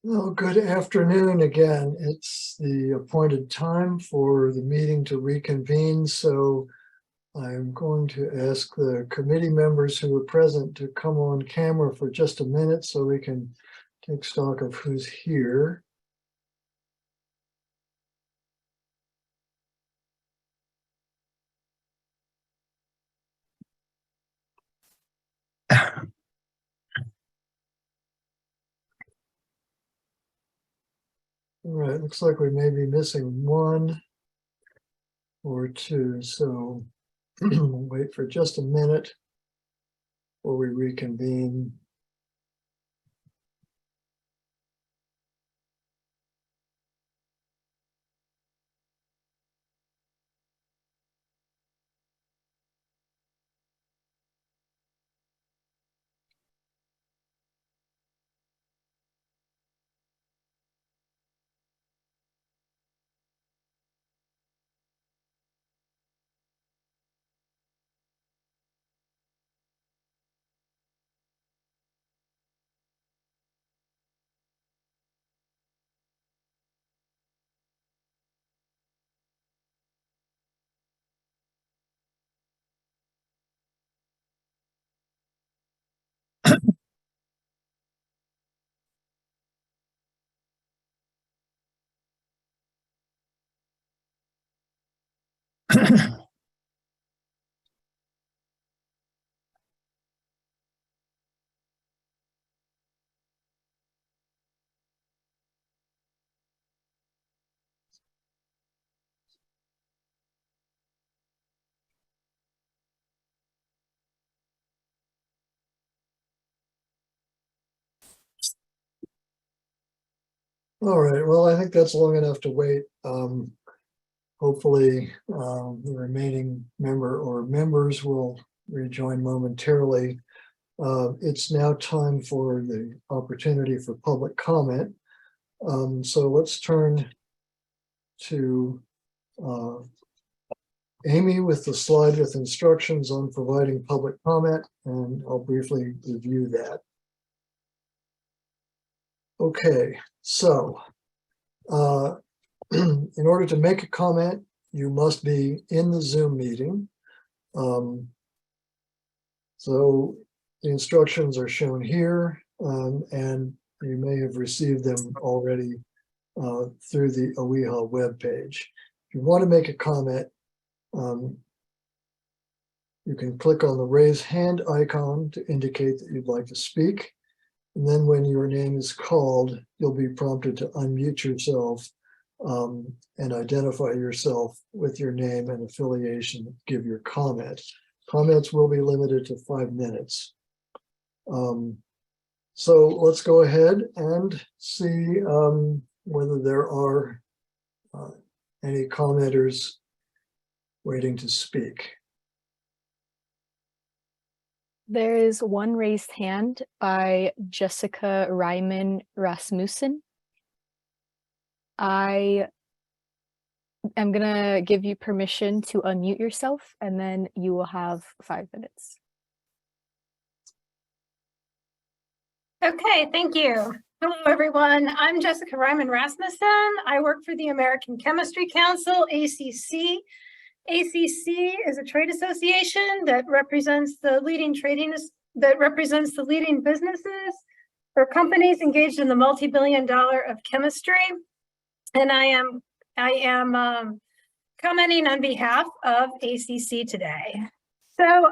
Well, good afternoon again. It's the appointed time for the meeting to reconvene, so I'm going to ask the committee members who are present to come on camera for just a minute so we can take stock of who's here. All right, looks like we may be missing one or two, so we'll wait for just a minute before we reconvene. All right, well, I think that's long enough to wait. Hopefully, the remaining member or members will rejoin momentarily. It's now time for the opportunity for public comment. So let's turn to Amy with the slide with instructions on providing public comment, and I'll briefly review that. Okay, so in order to make a comment, you must be in the Zoom meeting. So the instructions are shown here, and you may have received them already through the OEHHA webpage. If you want to make a comment, you can click on the raise hand icon to indicate that you'd like to speak. And then when your name is called, you'll be prompted to unmute yourself and identify yourself with your name and affiliation to give your comment. Comments will be limited to 5 minutes. So let's go ahead and see whether there are any commenters waiting to speak. There is one raised hand by Jessica Ryman Rasmussen. I am going to give you permission to unmute yourself, and then you will have 5 minutes. Okay, thank you. Hello, everyone. I'm Jessica Ryman Rasmussen. I work for the American Chemistry Council, ACC. ACC is a trade association that represents the leading businesses for companies engaged in the multi-billion-dollar of chemistry. And I am commenting on behalf of ACC today. So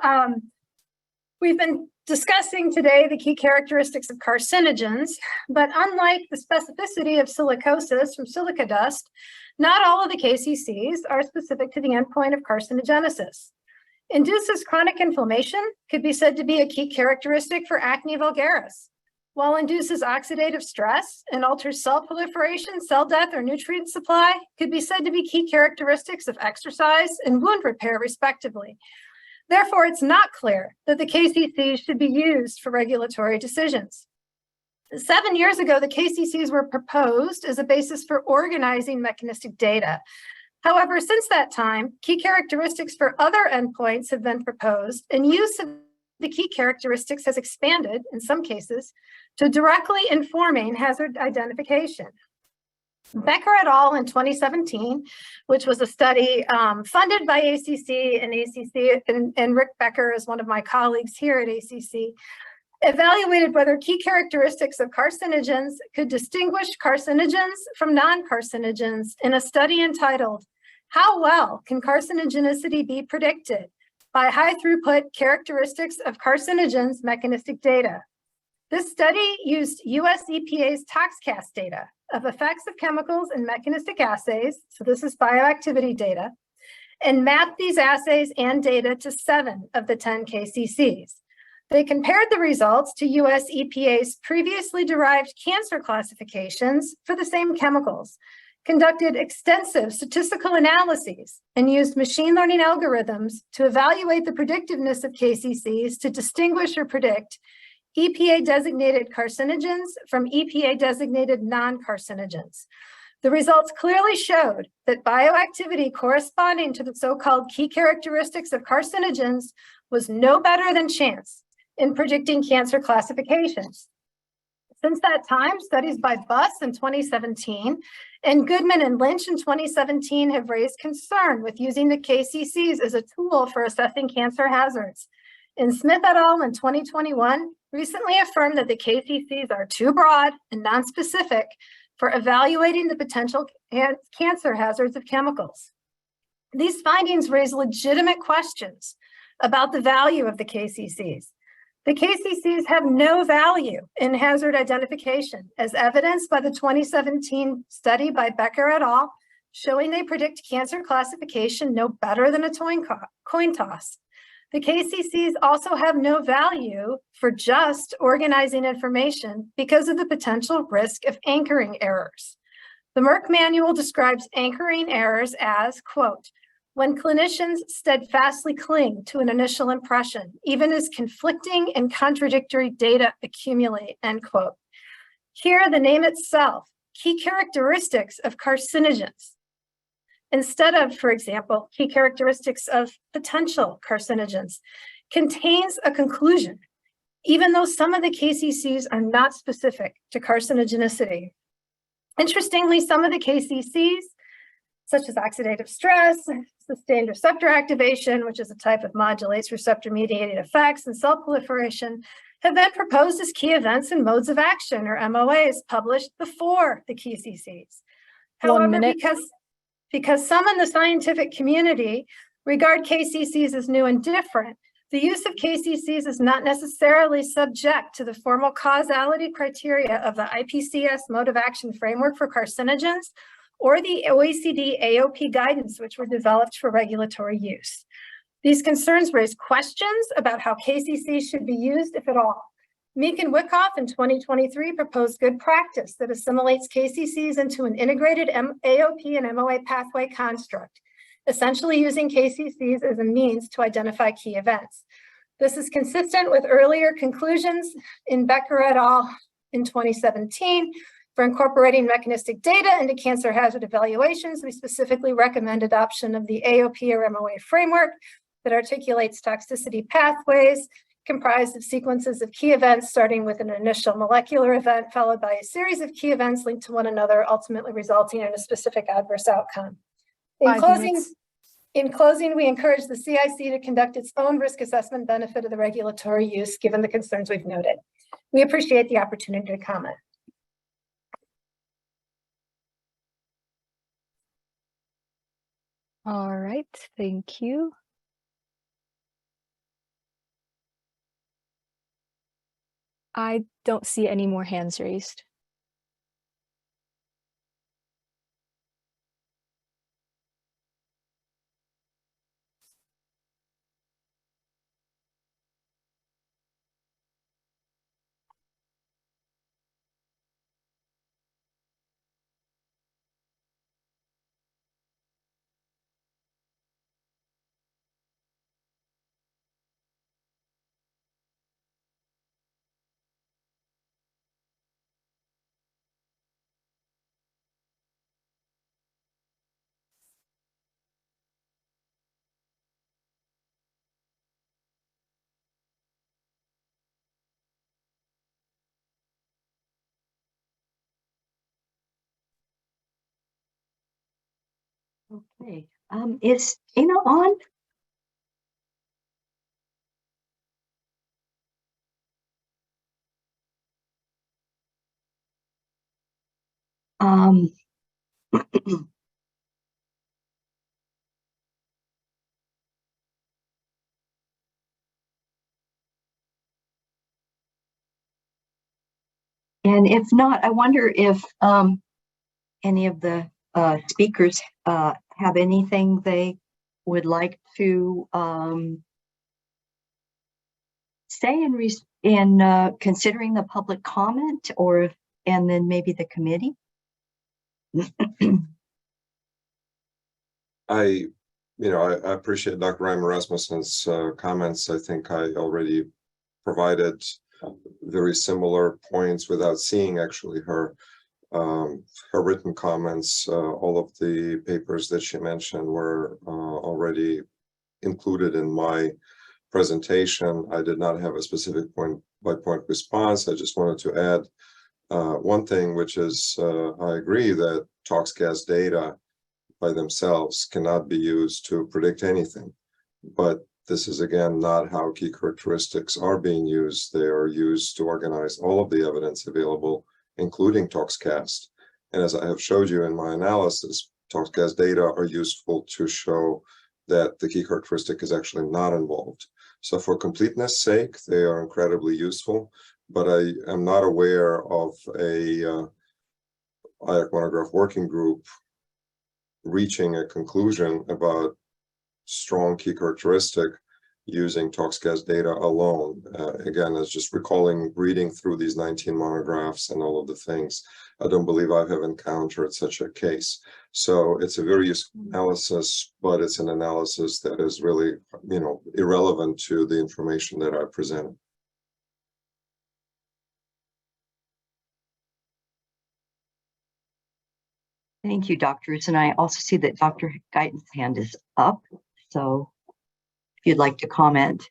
we've been discussing today the key characteristics of carcinogens, but unlike the specificity of silicosis from silica dust, not all of the KCCs are specific to the endpoint of carcinogenesis. Induces chronic inflammation could be said to be a key characteristic for acne vulgaris, while induces oxidative stress and alters cell proliferation, cell death, or nutrient supply could be said to be key characteristics of exercise and wound repair, respectively. Therefore, it's not clear that the KCCs should be used for regulatory decisions. 7 years ago, the KCCs were proposed as a basis for organizing mechanistic data. However, since that time, key characteristics for other endpoints have been proposed, and use of the key characteristics has expanded, in some cases, to directly informing hazard identification. Becker et al. In 2017, which was a study funded by ACC, and Rick Becker is one of my colleagues here at ACC, evaluated whether key characteristics of carcinogens could distinguish carcinogens from non-carcinogens in a study entitled, "How well can carcinogenicity be predicted by high-throughput characteristics of carcinogens mechanistic data?" This study used US EPA's ToxCast data of effects of chemicals in mechanistic assays, so this is bioactivity data, and mapped these assays and data to 7 of the 10 KCCs. They compared the results to US EPA's previously derived cancer classifications for the same chemicals, conducted extensive statistical analyses, and used machine learning algorithms to evaluate the predictiveness of KCCs to distinguish or predict EPA-designated carcinogens from EPA-designated non-carcinogens. The results clearly showed that bioactivity corresponding to the so-called key characteristics of carcinogens was no better than chance in predicting cancer classifications. Since that time, studies by Buss in 2017 and Goodman and Lynch in 2017 have raised concern with using the KCCs as a tool for assessing cancer hazards. And Smith et al. In 2021 recently affirmed that the KCCs are too broad and nonspecific for evaluating the potential cancer hazards of chemicals. These findings raise legitimate questions about the value of the KCCs. The KCCs have no value in hazard identification, as evidenced by the 2017 study by Becker et al., showing they predict cancer classification no better than a coin toss. The KCCs also have no value for just organizing information because of the potential risk of anchoring errors. The Merck manual describes anchoring errors as, quote, "when clinicians steadfastly cling to an initial impression, even as conflicting and contradictory data accumulate," end quote. Here, the name itself, key characteristics of carcinogens, instead of, for example, key characteristics of potential carcinogens, contains a conclusion, even though some of the KCCs are not specific to carcinogenicity. Interestingly, some of the KCCs, such as oxidative stress, sustained receptor activation, which is a type of modulates receptor-mediated effects, and cell proliferation, have been proposed as key events and modes of action, or MOAs, published before the KCCs. However, because some in the scientific community regard KCCs as new and different, the use of KCCs is not necessarily subject to the formal causality criteria of the IPCS mode of action framework for carcinogens or the OECD AOP guidance, which were developed for regulatory use. These concerns raise questions about how KCCs should be used, if at all. Meek and Wyckoff in 2023 proposed good practice that assimilates KCCs into an integrated AOP and MOA pathway construct, essentially using KCCs as a means to identify key events. This is consistent with earlier conclusions in Becker et al. In 2017. For incorporating mechanistic data into cancer hazard evaluations, we specifically recommend adoption of the AOP or MOA framework that articulates toxicity pathways comprised of sequences of key events, starting with an initial molecular event, followed by a series of key events linked to one another, ultimately resulting in a specific adverse outcome. In closing, we encourage the CIC to conduct its own risk assessment benefit of the regulatory use, given the concerns we've noted. We appreciate the opportunity to comment. All right, thank you. I don't see any more hands raised. Okay, is Tina on? And if not, I wonder if any of the speakers have anything they would like to say in considering the public comment, or and then maybe the committee. I appreciate Dr. Reimer Rasmussen's comments. I think I already provided very similar points without seeing actually her written comments. All of the papers that she mentioned were already included in my presentation. I did not have a specific point-by-point response. I just wanted to add one thing, which is I agree that tox gas data by themselves cannot be used to predict anything. But this is, again, not how key characteristics are being used. They are used to organize all of the evidence available, including ToxCast. And as I have showed you in my analysis, ToxCast data are useful to show that the key characteristic is actually not involved. So for completeness sake, they are incredibly useful, but I am not aware of a IARC monograph working group reaching a conclusion about strong key characteristic using ToxCast data alone. Again, as just recalling reading through these 19 monographs and all of the things, I don't believe I have encountered such a case. So it's a very useful analysis, but it's an analysis that is really, irrelevant to the information that I presented. Thank you, doctors. And I also see that Dr. Guyton's hand is up. So if you'd like to comment.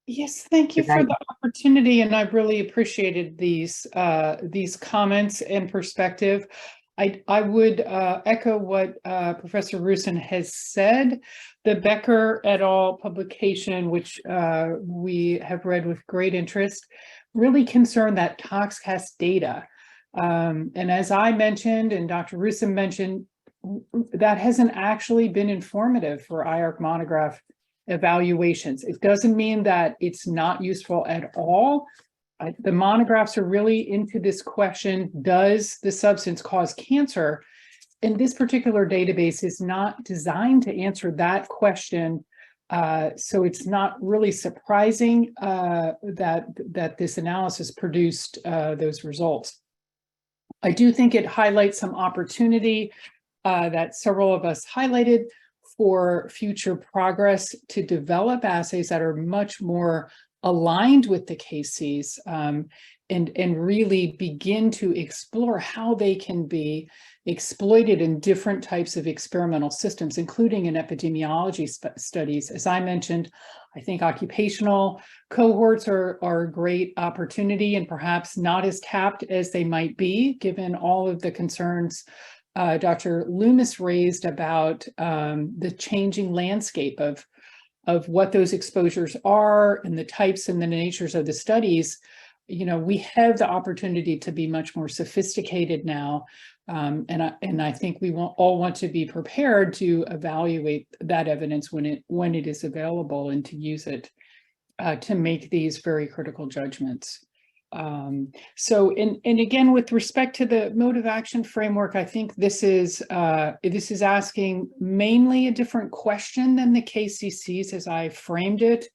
Yes, thank you for the opportunity, and I really appreciated these comments and perspective. I would echo what Professor Rusin has said. The Becker et al. Publication, which we have read with great interest, really concerned that ToxCast data. And as I mentioned, and Dr. Rusin mentioned, that hasn't actually been informative for IARC monograph evaluations. It doesn't mean that it's not useful at all. The monographs are really into this question, does the substance cause cancer? And this particular database is not designed to answer that question. So it's not really surprising that this analysis produced those results. I do think it highlights some opportunity that several of us highlighted for future progress to develop assays that are much more aligned with the KCs and really begin to explore how they can be exploited in different types of experimental systems, including in epidemiology studies. As I mentioned, I think occupational cohorts are a great opportunity and perhaps not as tapped as they might be, given all of the concerns Dr. Loomis raised about the changing landscape of what those exposures are and the types and the natures of the studies. We have the opportunity to be much more sophisticated now. And I think we all want to be prepared to evaluate that evidence when it is available and to use it to make these very critical judgments. So again, with respect to the mode of action framework, I think this is asking mainly a different question than the KCCs as I framed it.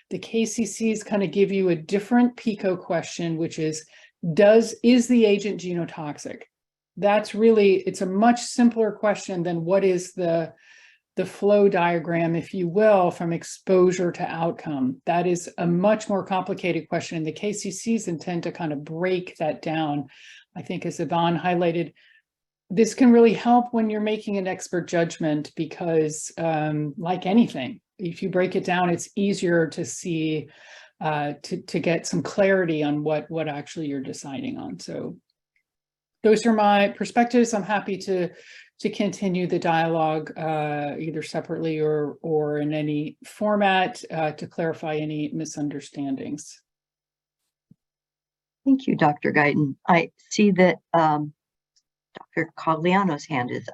The KCCs kind of give you a different PICO question, which is the agent genotoxic? That's really, it's a much simpler question than what is the flow diagram, if you will, from exposure to outcome. That is a much more complicated question, and the KCCs intend to kind of break that down. I think, as Yvonne highlighted, this can really help when you're making an expert judgment because, like anything, if you break it down, it's easier to see, to get some clarity on what actually you're deciding on. So those are my perspectives. I'm happy to continue the dialogue either separately or in any format to clarify any misunderstandings. Thank you, Dr. Guyton. I see that Dr. Cogliano's hand is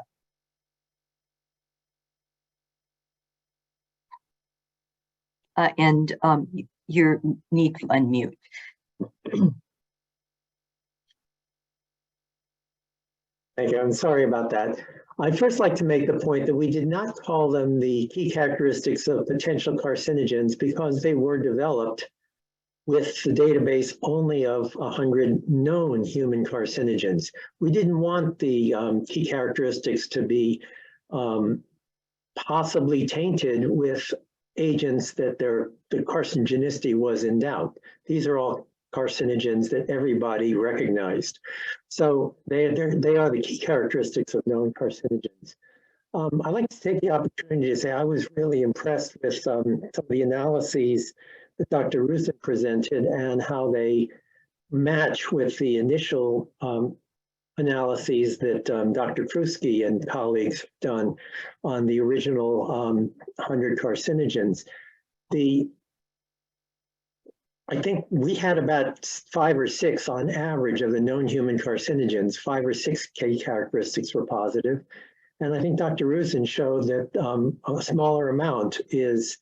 up. And you need to unmute. Thank you. I'm sorry about that. I'd first like to make the point that we did not call them the key characteristics of potential carcinogens because they were developed with the database only of 100 known human carcinogens. We didn't want the key characteristics to be possibly tainted with agents that the carcinogenicity was in doubt. These are all carcinogens that everybody recognized. So they are the key characteristics of known carcinogens. I'd like to take the opportunity to say I was really impressed with some of the analyses that Dr. Rusin presented and how they match with the initial analyses that Dr. Krusky and colleagues have done on the original 100 carcinogens. I think we had about 5 or 6 on average of the known human carcinogens. 5 or 6 key characteristics were positive. And I think Dr. Rusin showed that a smaller amount has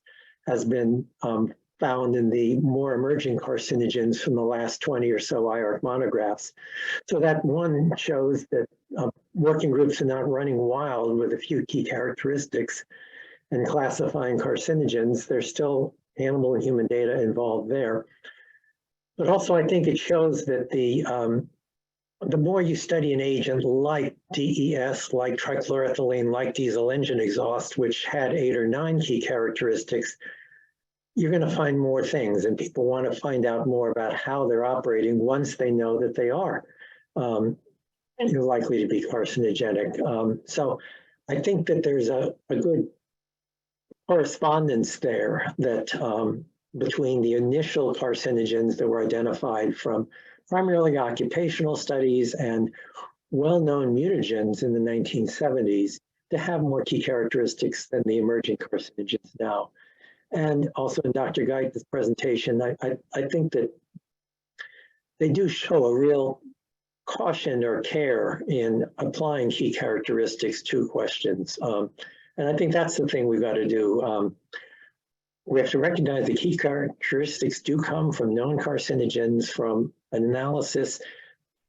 been found in the more emerging carcinogens from the last 20 or so IARC monographs. So that one shows that working groups are not running wild with a few key characteristics and classifying carcinogens. There's still animal and human data involved there. But also I think it shows that the more you study an agent like DES, like trichloroethylene, like diesel engine exhaust, which had 8 or 9 key characteristics, you're going to find more things, and people want to find out more about how they're operating once they know that they are likely to be carcinogenic. So I think that there's a good correspondence there that between the initial carcinogens that were identified from primarily occupational studies and well-known mutagens in the 1970s to have more key characteristics than the emerging carcinogens now. And also in Dr. Guyton's presentation, I think that they do show a real caution or care in applying key characteristics to questions. And I think that's the thing we've got to do. We have to recognize the key characteristics do come from known carcinogens, from an analysis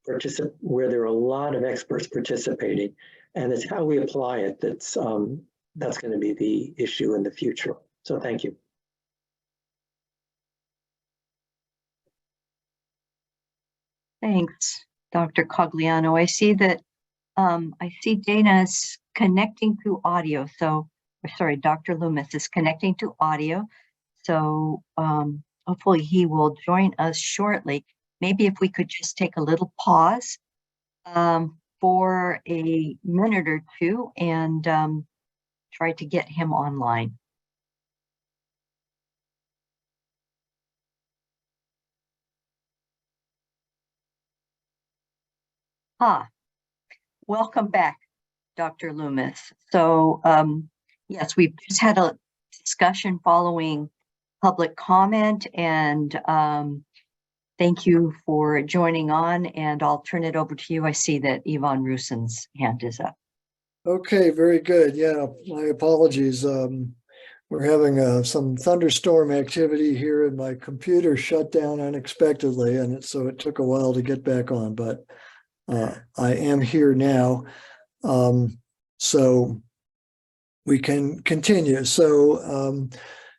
where there are a lot of experts participating. And it's how we apply it that's going to be the issue in the future. So thank you. Thanks, Dr. Cogliano. I see that Dana's connecting to audio. So, sorry, Dr. Loomis is connecting to audio. So hopefully he will join us shortly. Maybe if we could just take a little pause for a minute or two and try to get him online. Welcome back, Dr. Loomis. So yes, we've just had a discussion following public comment, and thank you for joining on, and I'll turn it over to you. I see that Yvonne Rusin's hand is up. Okay, very good. Yeah, my apologies. We're having some thunderstorm activity here, and my computer shut down unexpectedly, and so it took a while to get back on, but I am here now. So we can continue. So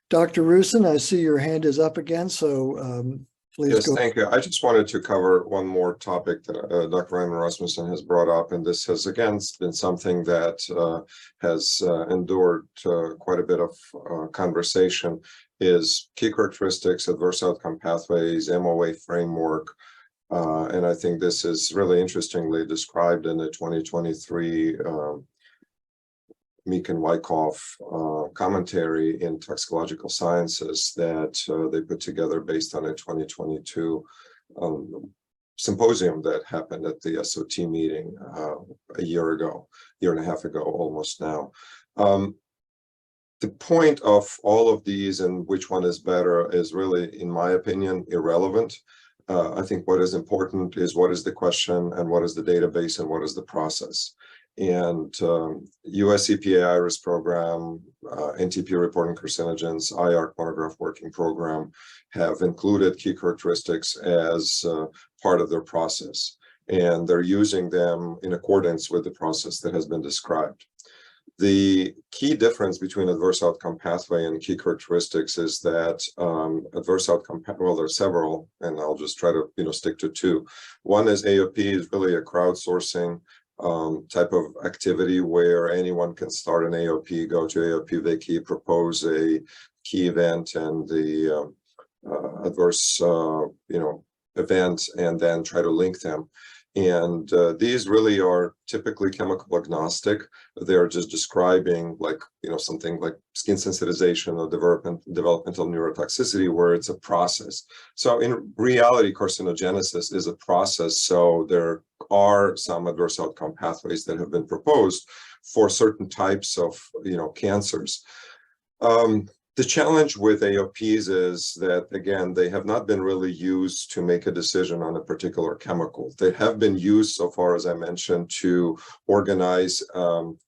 Dr. Rusin, I see your hand is up again, so please yes, go. thank you. I just wanted to cover one more topic that Dr. Reimer Rasmussen has brought up, and this has again been something that has endured quite a bit of conversation, is key characteristics, adverse outcome pathways, MOA framework. And I think this is really interestingly described in the 2023 Meek and Wyckoff commentary in Toxicological Sciences that they put together based on a 2022 symposium that happened at the SOT meeting a year and a half ago, almost now. The point of all of these and which one is better is really, in my opinion, irrelevant. I think what is important is what is the question and what is the database and what is the process. And US EPA IRIS program, NTP reporting carcinogens, IARC monograph working program have included key characteristics as part of their process. And they're using them in accordance with the process that has been described. The key difference between adverse outcome pathway and key characteristics is that adverse outcome, well, there are several, and I'll just try to stick to two. One is AOP is really a crowdsourcing type of activity where anyone can start an AOP, go to AOP Wiki, propose a key event and the adverse event, and then try to link them. And these really are typically chemical agnostic. They're just describing something like skin sensitization or developmental neurotoxicity, where it's a process. So in reality, carcinogenesis is a process. So there are some adverse outcome pathways that have been proposed for certain types of cancers. The challenge with AOPs is that, again, they have not been really used to make a decision on a particular chemical. They have been used, so far as I mentioned, to organize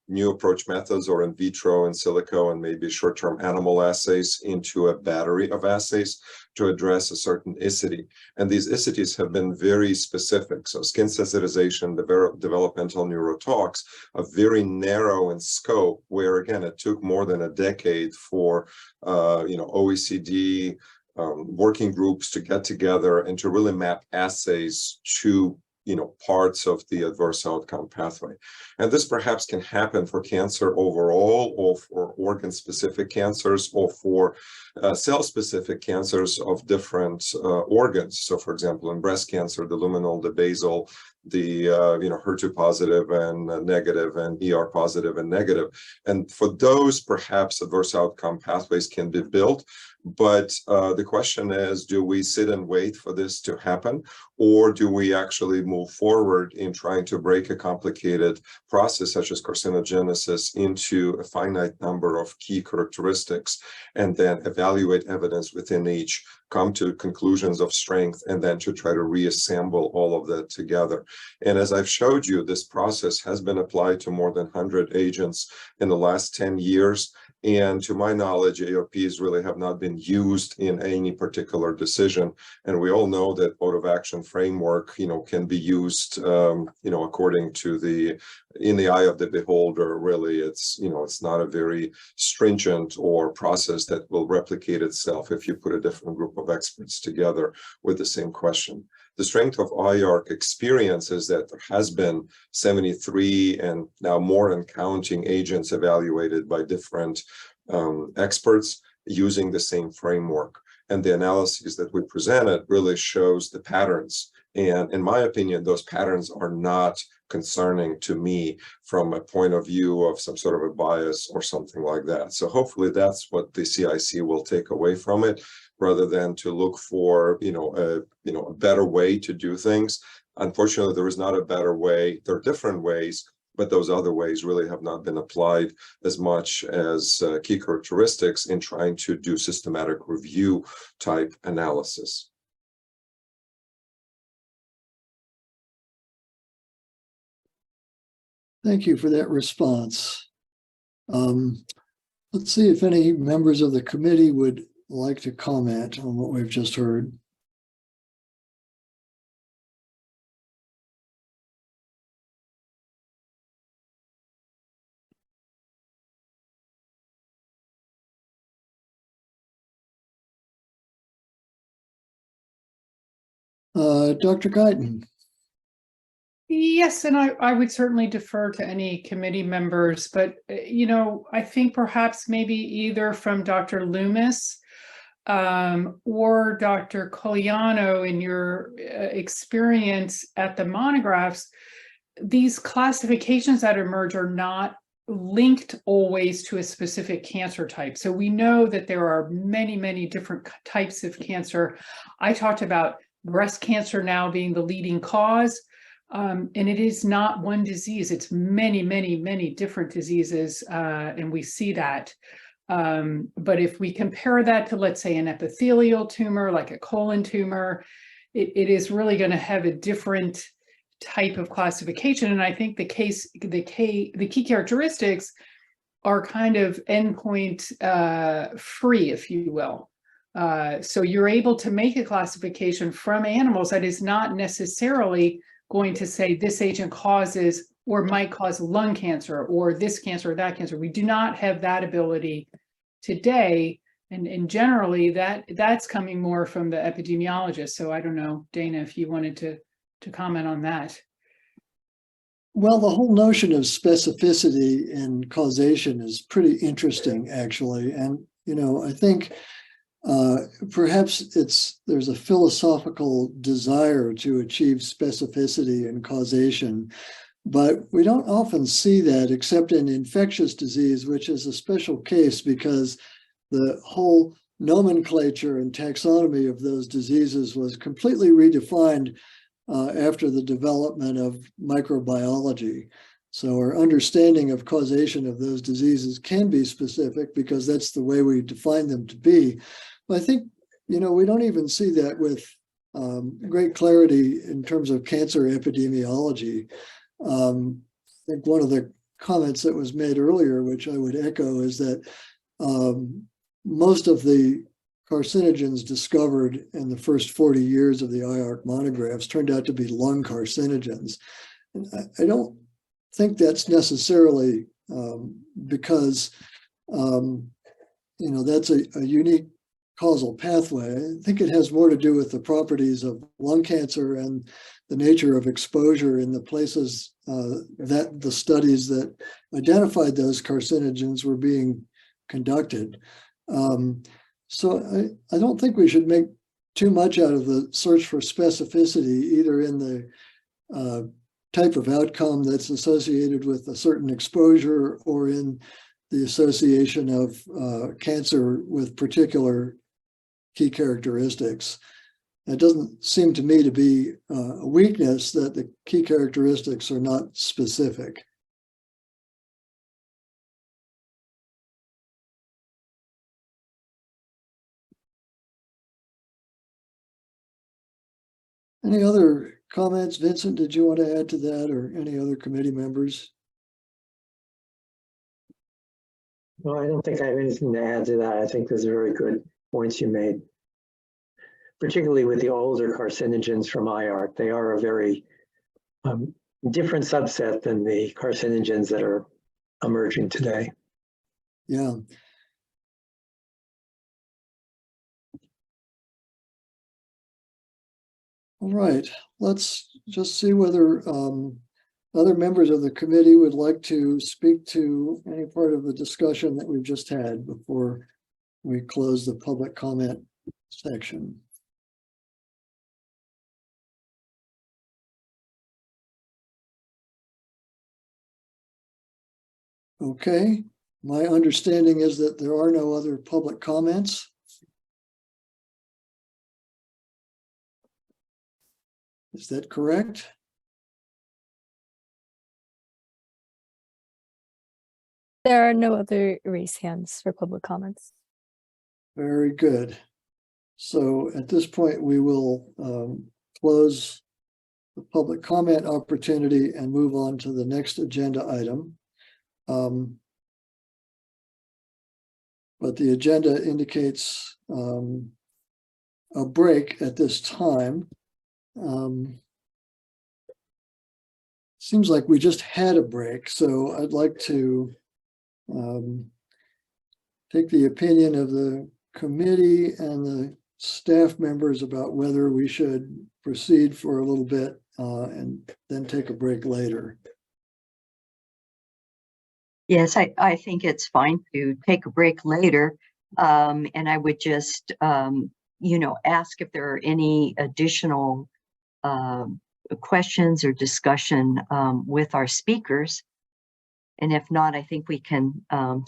new approach methods or in vitro, in silico, and maybe short-term animal assays into a battery of assays to address a certain ICity. And these ICities have been very specific. So skin sensitization, developmental neurotox, are very narrow in scope, where, again, it took more than a decade for OECD working groups to get together and to really map assays to parts of the adverse outcome pathway. And this perhaps can happen for cancer overall, or for organ-specific cancers, or for cell-specific cancers of different organs. So, for example, in breast cancer, the luminal, the basal, the HER2 positive and negative, and ER positive and negative. And for those, perhaps adverse outcome pathways can be built. But the question is, do we sit and wait for this to happen, or do we actually move forward in trying to break a complicated process such as carcinogenesis into a finite number of key characteristics, and then evaluate evidence within each, come to conclusions of strength, and then to try to reassemble all of that together? And as I've showed you, this process has been applied to more than 100 agents in the last 10 years. And to my knowledge, AOPs really have not been used in any particular decision. And we all know that mode of action framework, can be used, according to in the eye of the beholder. Really, it's not a very stringent or process that will replicate itself if you put a different group of experts together with the same question. The strength of IARC experience is that there has been 73 and now more and counting agents evaluated by different experts using the same framework. And the analyses that we presented really shows the patterns. And in my opinion, those patterns are not concerning to me from a point of view of some sort of a bias or something like that. So hopefully that's what the CIC will take away from it, rather than to look for a better way to do things. Unfortunately, there is not a better way. There are different ways, but those other ways really have not been applied as much as key characteristics in trying to do systematic review type analysis. Thank you for that response. Let's see if any members of the committee would like to comment on what we've just heard. Dr. Guyton. Yes, and I would certainly defer to any committee members, but, I think perhaps maybe either from Dr. Loomis or Dr. Cogliano, in your experience at the monographs, these classifications that emerge are not linked always to a specific cancer type. So we know that there are many, many different types of cancer. I talked about breast cancer now being the leading cause. And it is not one disease, it's many, many, many different diseases, and we see that. But if we compare that to, let's say, an epithelial tumor, like a colon tumor, it is really going to have a different type of classification. And I think the key characteristics are kind of endpoint free, if you will. So you're able to make a classification from animals that is not necessarily going to say this agent causes or might cause lung cancer or this cancer or that cancer. We do not have that ability today. And generally that's coming more from the epidemiologist. So I don't know, Dana, if you wanted to comment on that. Well, the whole notion of specificity and causation is pretty interesting, actually. And, I think perhaps there's a philosophical desire to achieve specificity and causation, but we don't often see that except in infectious disease, which is a special case because the whole nomenclature and taxonomy of those diseases was completely redefined after the development of microbiology. So our understanding of causation of those diseases can be specific because that's the way we define them to be. But I think, we don't even see that with great clarity in terms of cancer epidemiology. I think one of the comments that was made earlier, which I would echo, is that most of the carcinogens discovered in the first 40 years of the IARC monographs turned out to be lung carcinogens. And I don't think that's necessarily because, that's a unique causal pathway. I think it has more to do with the properties of lung cancer and the nature of exposure in the places that the studies that identified those carcinogens were being conducted. So I don't think we should make too much out of the search for specificity, either in the type of outcome that's associated with a certain exposure or in the association of cancer with particular key characteristics. It doesn't seem to me to be a weakness that the key characteristics are not specific. Any other comments? Vincent, did you want to add to that, or any other committee members? No, I don't think I have anything to add to that. I think those are very good points you made, particularly with the older carcinogens from IARC. They are a very different subset than the carcinogens that are emerging today. Yeah. All right, let's just see whether other members of the committee would like to speak to any part of the discussion that we've just had before we close the public comment section. Okay, my understanding is that there are no other public comments. Is that correct? There are no other raised hands for public comments. Very good. So at this point, we will close the public comment opportunity and move on to the next agenda item. But the agenda indicates a break at this time. Seems like we just had a break, so I'd like to take the opinion of the committee and the staff members about whether we should proceed for a little bit and then take a break later. Yes, I think it's fine to take a break later. And I would just, ask if there are any additional questions or discussion with our speakers. And if not, I think we can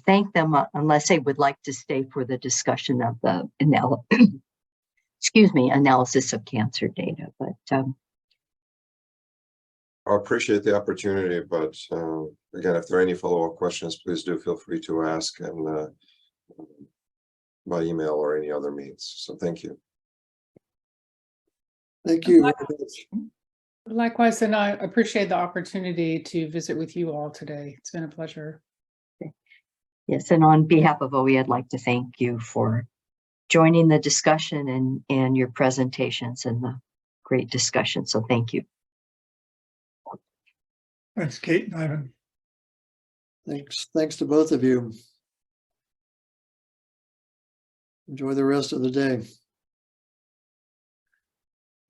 thank them unless they would like to stay for the discussion of the analysis of cancer data. But I appreciate the opportunity, but again, if there are any follow-up questions, please do feel free to ask and by email or any other means. So thank you. Thank you. Likewise, and I appreciate the opportunity to visit with you all today. It's been a pleasure. yes, and on behalf of OE, I'd like to thank you for joining the discussion and your presentations and the great discussion. So thank you. Thanks, Kate and Ivan. Thanks to both of you. Enjoy the rest of the day.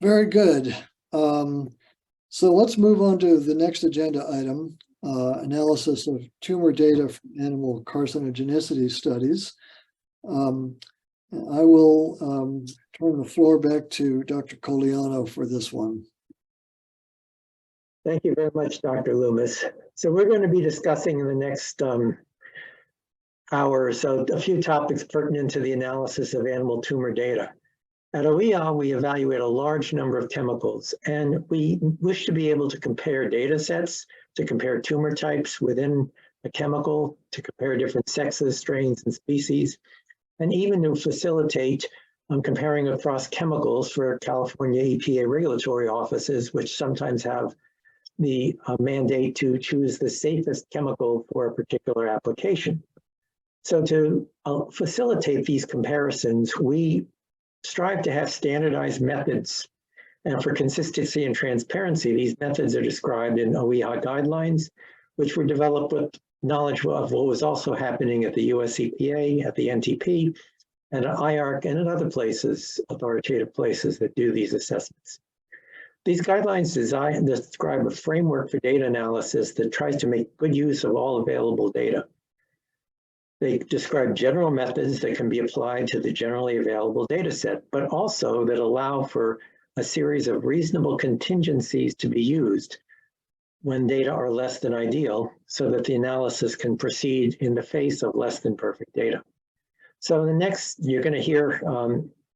Very good. So let's move on to the next agenda item, analysis of tumor data from animal carcinogenicity studies. I will turn the floor back to Dr. Cogliano for this one. Thank you very much, Dr. Loomis. So we're going to be discussing in the next hour or so a few topics pertinent to the analysis of animal tumor data. At OEHHA, we evaluate a large number of chemicals, and we wish to be able to compare data sets, to compare tumor types within a chemical, to compare different sexes, strains, and species, and even to facilitate comparing across chemicals for California EPA regulatory offices, which sometimes have the mandate to choose the safest chemical for a particular application. So to facilitate these comparisons, we strive to have standardized methods. And for consistency and transparency, these methods are described in OEHHA guidelines, which were developed with knowledge of what was also happening at the US EPA, at the NTP, and at IARC, and at other places, authoritative places that do these assessments. These guidelines describe a framework for data analysis that tries to make good use of all available data. They describe general methods that can be applied to the generally available data set, but also that allow for a series of reasonable contingencies to be used when data are less than ideal, so that the analysis can proceed in the face of less than perfect data. So the next, you're going to hear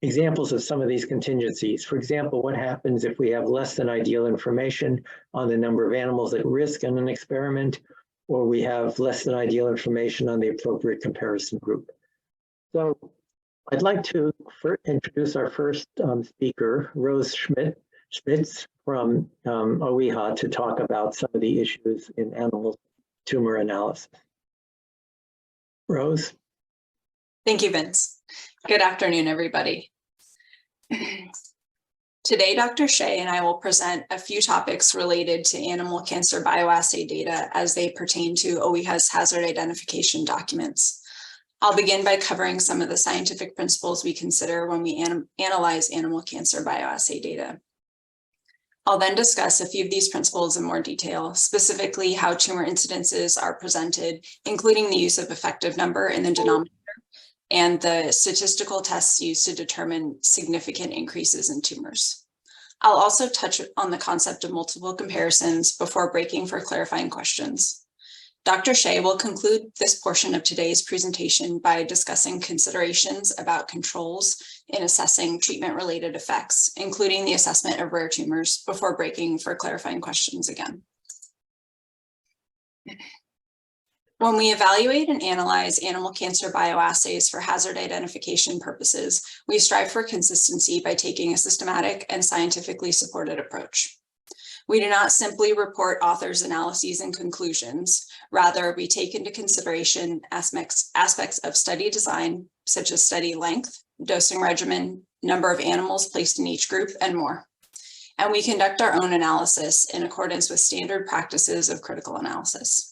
examples of some of these contingencies. For example, what happens if we have less than ideal information on the number of animals at risk in an experiment, or we have less than ideal information on the appropriate comparison group. So I'd like to introduce our first speaker, Rose Schmitz from OEHHA, to talk about some of the issues in animal tumor analysis. Rose. Thank you, Vince. Good afternoon, everybody. Today, Dr. Hsieh and I will present a few topics related to animal cancer bioassay data as they pertain to OEHHA's hazard identification documents. I'll begin by covering some of the scientific principles we consider when we analyze animal cancer bioassay data. I'll then discuss a few of these principles in more detail, specifically how tumor incidences are presented, including the use of effective number in the denominator, and the statistical tests used to determine significant increases in tumors. I'll also touch on the concept of multiple comparisons before breaking for clarifying questions. Dr. Hsieh will conclude this portion of today's presentation by discussing considerations about controls in assessing treatment-related effects, including the assessment of rare tumors, before breaking for clarifying questions again. When we evaluate and analyze animal cancer bioassays for hazard identification purposes, we strive for consistency by taking a systematic and scientifically supported approach. We do not simply report authors' analyses and conclusions. Rather, we take into consideration aspects of study design, such as study length, dosing regimen, number of animals placed in each group, and more. And we conduct our own analysis in accordance with standard practices of critical analysis.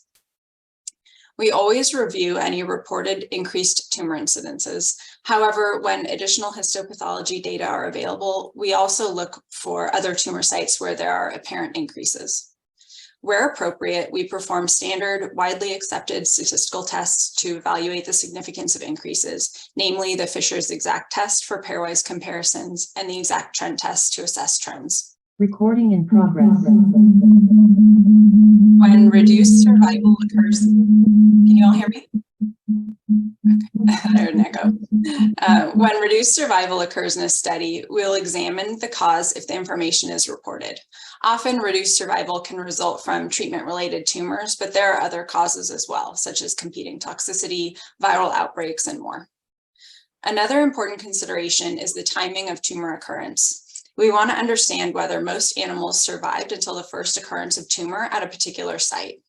We always review any reported increased tumor incidences. However, when additional histopathology data are available, we also look for other tumor sites where there are apparent increases. Where appropriate, we perform standard, widely accepted statistical tests to evaluate the significance of increases, namely the Fisher's exact test for pairwise comparisons and the exact trend test to assess trends. Recording in progress. When reduced survival occurs, can you all hear me? There's an echo. When reduced survival occurs in a study, we'll examine the cause if the information is reported. Often reduced survival can result from treatment-related tumors, but there are other causes as well, such as competing toxicity, viral outbreaks, and more. Another important consideration is the timing of tumor occurrence. We want to understand whether most animals survived until the first occurrence of tumor at a particular site.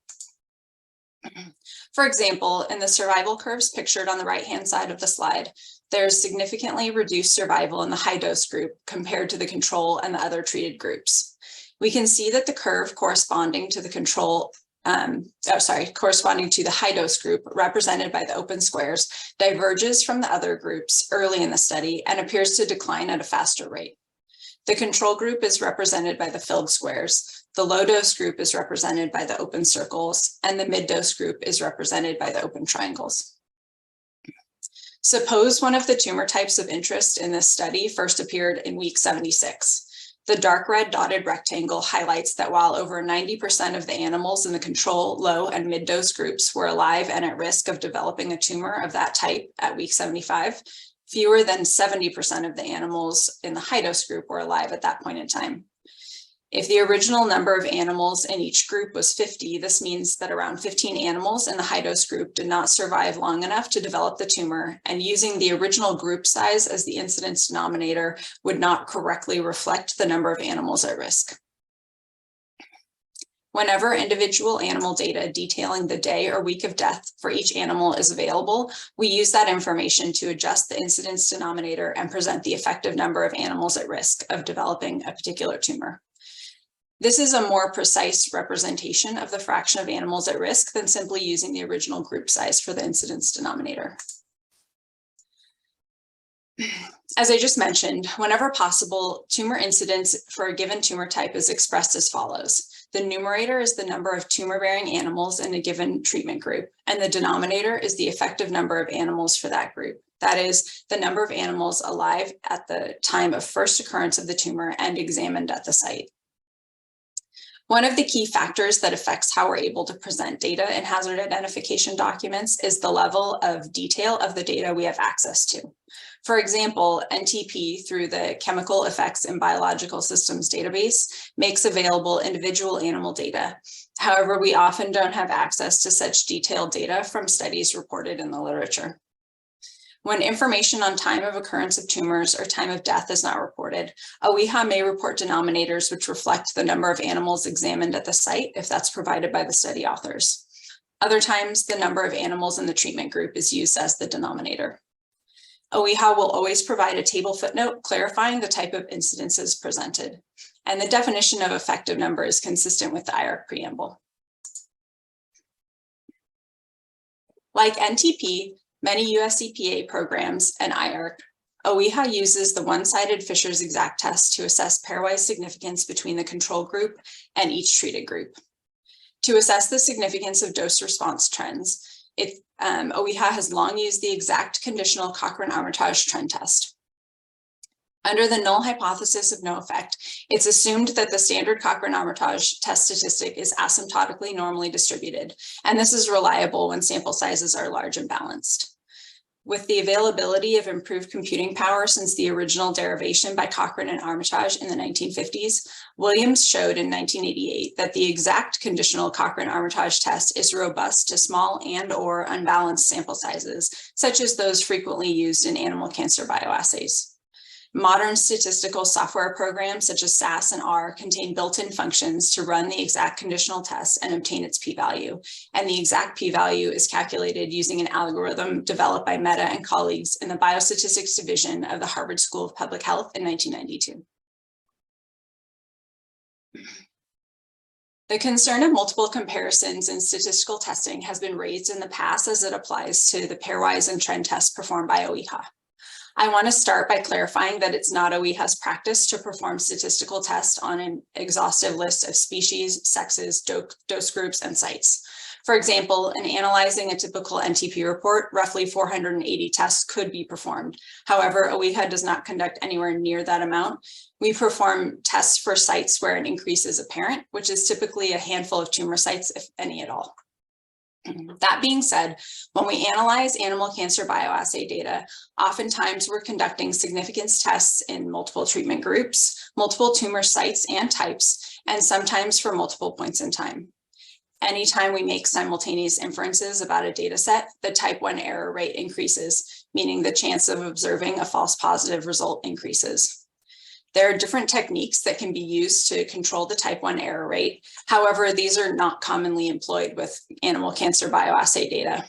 For example, in the survival curves pictured on the right-hand side of the slide, there's significantly reduced survival in the high-dose group compared to the control and the other treated groups. We can see that the curve corresponding to the control, corresponding to the high-dose group represented by the open squares diverges from the other groups early in the study and appears to decline at a faster rate. The control group is represented by the filled squares. The low dose group is represented by the open circles, and the mid dose group is represented by the open triangles. Suppose one of the tumor types of interest in this study first appeared in week 76. The dark red dotted rectangle highlights that while over 90% of the animals in the control, low, and mid dose groups were alive and at risk of developing a tumor of that type at week 75, fewer than 70% of the animals in the high dose group were alive at that point in time. If the original number of animals in each group was 50, this means that around 15 animals in the high dose group did not survive long enough to develop the tumor, and using the original group size as the incidence denominator would not correctly reflect the number of animals at risk. Whenever individual animal data detailing the day or week of death for each animal is available, we use that information to adjust the incidence denominator and present the effective number of animals at risk of developing a particular tumor. This is a more precise representation of the fraction of animals at risk than simply using the original group size for the incidence denominator. As I just mentioned, whenever possible, tumor incidence for a given tumor type is expressed as follows. The numerator is the number of tumor-bearing animals in a given treatment group, and the denominator is the effective number of animals for that group. That is, the number of animals alive at the time of first occurrence of the tumor and examined at the site. One of the key factors that affects how we're able to present data in hazard identification documents is the level of detail of the data we have access to. For example, NTP, through the Chemical Effects in Biological Systems database, makes available individual animal data. However, we often don't have access to such detailed data from studies reported in the literature. When information on time of occurrence of tumors or time of death is not reported, OEHHA may report denominators which reflect the number of animals examined at the site if that's provided by the study authors. Other times, the number of animals in the treatment group is used as the denominator. OEHHA will always provide a table footnote clarifying the type of incidences presented, and the definition of effective number is consistent with the IARC preamble. Like NTP, many US EPA programs and IARC, OEHHA uses the one-sided Fisher's exact test to assess pairwise significance between the control group and each treated group. To assess the significance of dose response trends, OEHHA has long used the exact conditional Cochrane-Armitage trend test. Under the null hypothesis of no effect, it's assumed that the standard Cochrane-Armitage test statistic is asymptotically normally distributed, and this is reliable when sample sizes are large and balanced. With the availability of improved computing power since the original derivation by Cochrane and Armitage in the 1950s, Williams showed in 1988 that the exact conditional Cochrane-Armitage test is robust to small and/or unbalanced sample sizes, such as those frequently used in animal cancer bioassays. Modern statistical software programs such as SAS and R contain built-in functions to run the exact conditional test and obtain its p-value. And the exact p-value is calculated using an algorithm developed by Mehta and colleagues in the Biostatistics Division of the Harvard School of Public Health in 1992. The concern of multiple comparisons in statistical testing has been raised in the past as it applies to the pairwise and trend tests performed by OEHHA. I want to start by clarifying that it's not OEHHA's practice to perform statistical tests on an exhaustive list of species, sexes, dose groups, and sites. For example, in analyzing a typical NTP report, roughly 480 tests could be performed. However, OEHHA does not conduct anywhere near that amount. We perform tests for sites where an increase is apparent, which is typically a handful of tumor sites, if any at all. That being said, when we analyze animal cancer bioassay data, oftentimes we're conducting significance tests in multiple treatment groups, multiple tumor sites and types, and sometimes for multiple points in time. Anytime we make simultaneous inferences about a data set, the type 1 error rate increases, meaning the chance of observing a false positive result increases. There are different techniques that can be used to control the type 1 error rate. However, these are not commonly employed with animal cancer bioassay data.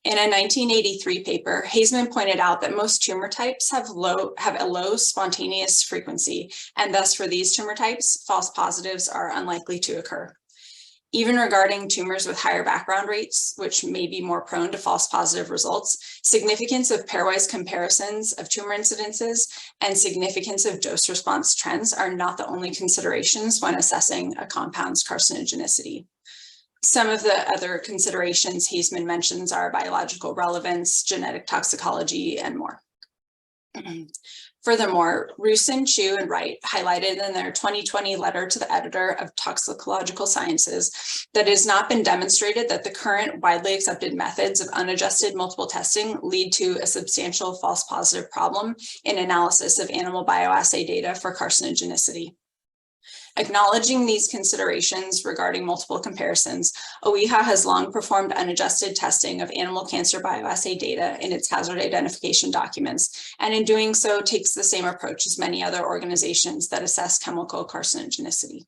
In a 1983 paper, Hsieh pointed out that most tumor types have a low spontaneous frequency, and thus for these tumor types, false positives are unlikely to occur. Even regarding tumors with higher background rates, which may be more prone to false positive results, significance of pairwise comparisons of tumor incidences and significance of dose response trends are not the only considerations when assessing a compound's carcinogenicity. Some of the other considerations Hsieh mentions are biological relevance, genetic toxicology, and more. Furthermore, Rusin, Chu, and Wright highlighted in their 2020 letter to the editor of Toxicological Sciences that it has not been demonstrated that the current widely accepted methods of unadjusted multiple testing lead to a substantial false positive problem in analysis of animal bioassay data for carcinogenicity. Acknowledging these considerations regarding multiple comparisons, OEHHA has long performed unadjusted testing of animal cancer bioassay data in its hazard identification documents, and in doing so takes the same approach as many other organizations that assess chemical carcinogenicity.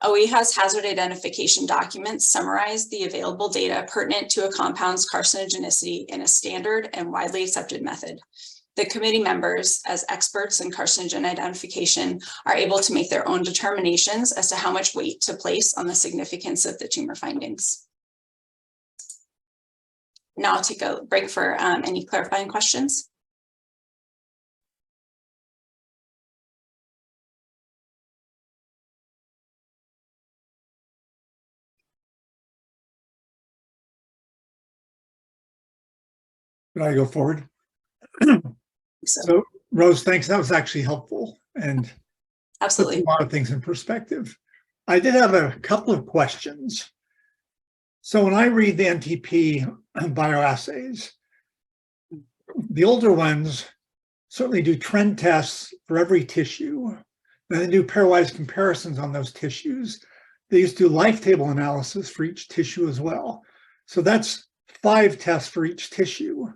OEHHA's hazard identification documents summarize the available data pertinent to a compound's carcinogenicity in a standard and widely accepted method. The committee members, as experts in carcinogen identification, are able to make their own determinations as to how much weight to place on the significance of the tumor findings. Now I'll take a break for any clarifying questions. Could I go forward? So Rose, thanks. That was actually helpful and absolutely. puts a lot of things in perspective. I did have a couple of questions. So when I read the NTP bioassays, the older ones certainly do trend tests for every tissue. Then they do pairwise comparisons on those tissues. They used to do life table analysis for each tissue as well. So that's 5 tests for each tissue.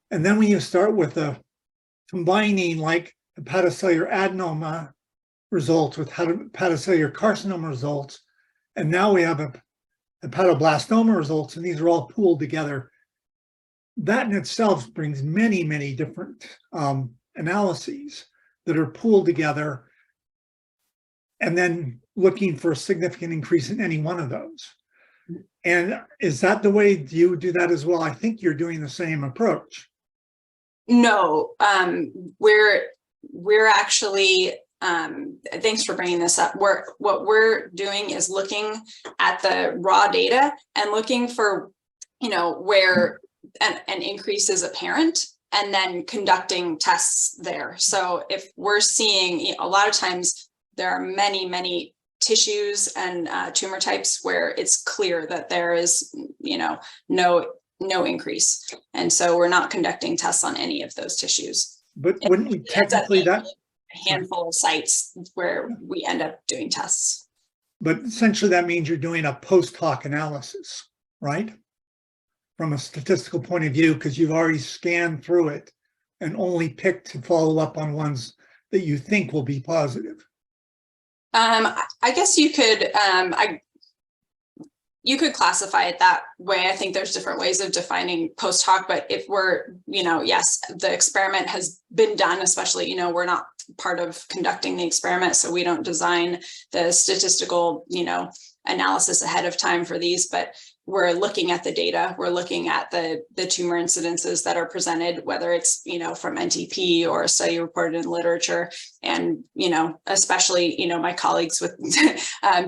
And then when you start with a combining like hepatocellular adenoma results with hepatocellular carcinoma results, and now we have a hepatoblastoma results, and these are all pooled together. That in itself brings many, many different analyses that are pooled together, and then looking for a significant increase in any one of those. And is that the way you do that as well? I think you're doing the same approach. No, we're actually, thanks for bringing this up. What we're doing is looking at the raw data and looking for, where an increase is apparent, and then conducting tests there. So if we're seeing, a lot of times there are many, many tissues and tumor types where it's clear that there is, no increase. And so we're not conducting tests on any of those tissues. But wouldn't we technically that? A handful of sites where we end up doing tests. But essentially that means you're doing a post hoc analysis, right? From a statistical point of view, because you've already scanned through it and only picked to follow up on ones that you think will be positive. I guess you could, you could classify it that way. I think there's different ways of defining post hoc, but if we're, yes, the experiment has been done, especially, we're not part of conducting the experiment, so we don't design the statistical, analysis ahead of time for these, but we're looking at the data, we're looking at the tumor incidences that are presented, whether it's, from NTP or a study reported in literature. And, especially, my colleagues with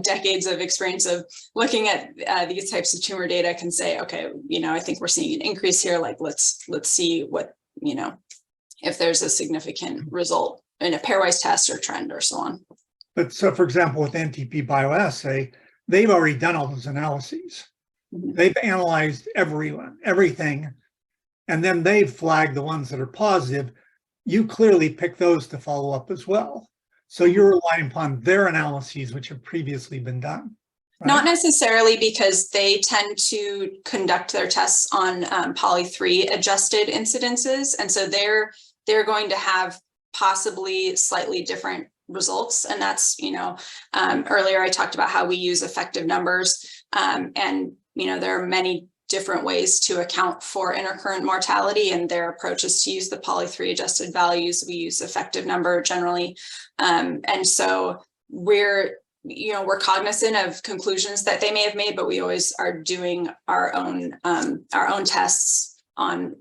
decades of experience of looking at these types of tumor data can say, okay, I think we're seeing an increase here. Like, let's see what, if there's a significant result in a pairwise test or trend or so on. But so, for example, with NTP bioassay, they've already done all those analyses. They've analyzed everything, and then they've flagged the ones that are positive. You clearly pick those to follow up as well. So you're relying upon their analyses, which have previously been done. Right? Not necessarily, because they tend to conduct their tests on poly 3 adjusted incidences. And so they're going to have possibly slightly different results. And that's, earlier I talked about how we use effective numbers. And, there are many different ways to account for intercurrent mortality, and their approach is to use the poly 3 adjusted values. We use effective number generally. And so we're cognizant of conclusions that they may have made, but we always are doing our own tests on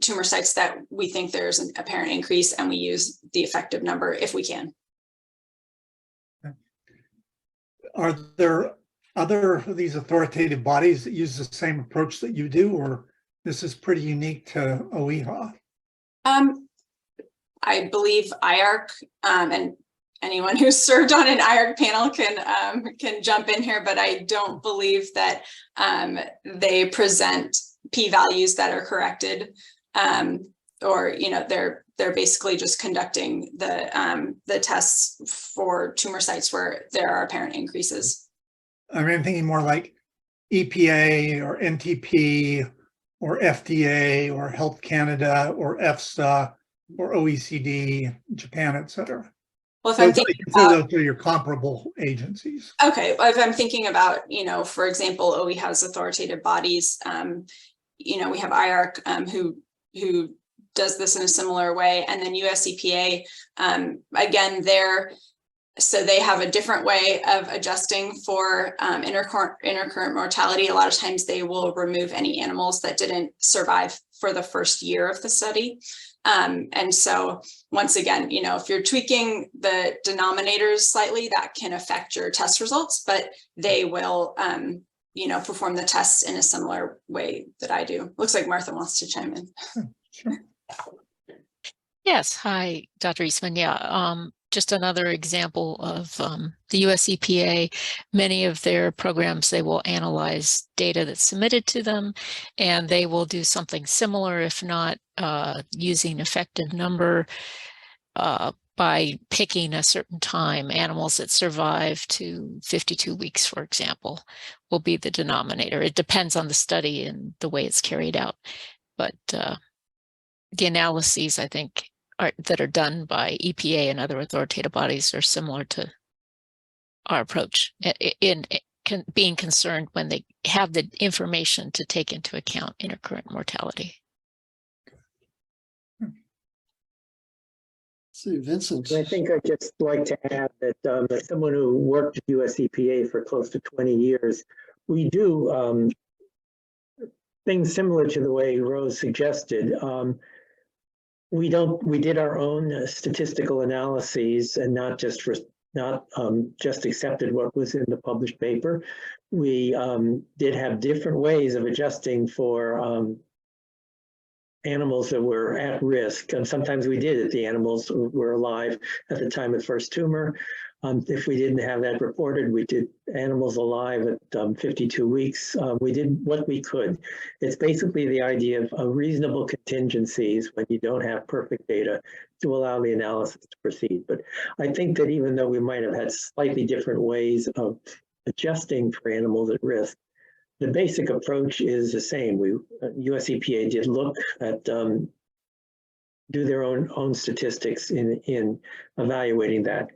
tumor sites that we think there's an apparent increase, and we use the effective number if we can. Are there other of these authoritative bodies that use the same approach that you do, or this is pretty unique to OEHHA? I believe IARC, and anyone who's served on an IARC panel can jump in here, but I don't believe that they present p-values that are corrected, or they're basically just conducting the tests for tumor sites where there are apparent increases. I mean, I'm thinking more like EPA or NTP or FDA or Health Canada or EFSA or OECD, Japan, et cetera. Well, if I'm thinking those are your comparable agencies. Okay, if I'm thinking about, for example, OEHHA has authoritative bodies. We have IARC who does this in a similar way, and then US EPA, again, they have a different way of adjusting for intercurrent mortality. A lot of times they will remove any animals that didn't survive for the first year of the study. And so once again, if you're tweaking the denominators slightly, that can affect your test results, but they will, perform the tests in a similar way that I do. Looks like Martha wants to chime in. Sure. Yes. Hi, Dr. Eastman. Yeah. Just another example of the US EPA. Many of their programs, they will analyze data that's submitted to them, and they will do something similar, if not using effective number by picking a certain time. Animals that survive to 52 weeks, for example, will be the denominator. It depends on the study and the way it's carried out. But the analyses, I think, that are done by EPA and other authoritative bodies are similar to our approach in being concerned when they have the information to take into account intercurrent mortality. See, Vincent. I think I'd just like to add that as someone who worked at US EPA for close to 20 years, we do things similar to the way Rose suggested. We did our own statistical analyses and not just accepted what was in the published paper. We did have different ways of adjusting for animals that were at risk. And sometimes we did if the animals were alive at the time of first tumor. If we didn't have that reported, we did animals alive at 52 weeks. We did what we could. It's basically the idea of reasonable contingencies when you don't have perfect data to allow the analysis to proceed. But I think that even though we might have had slightly different ways of adjusting for animals at risk, the basic approach is the same. US EPA did look at do their own statistics in evaluating that.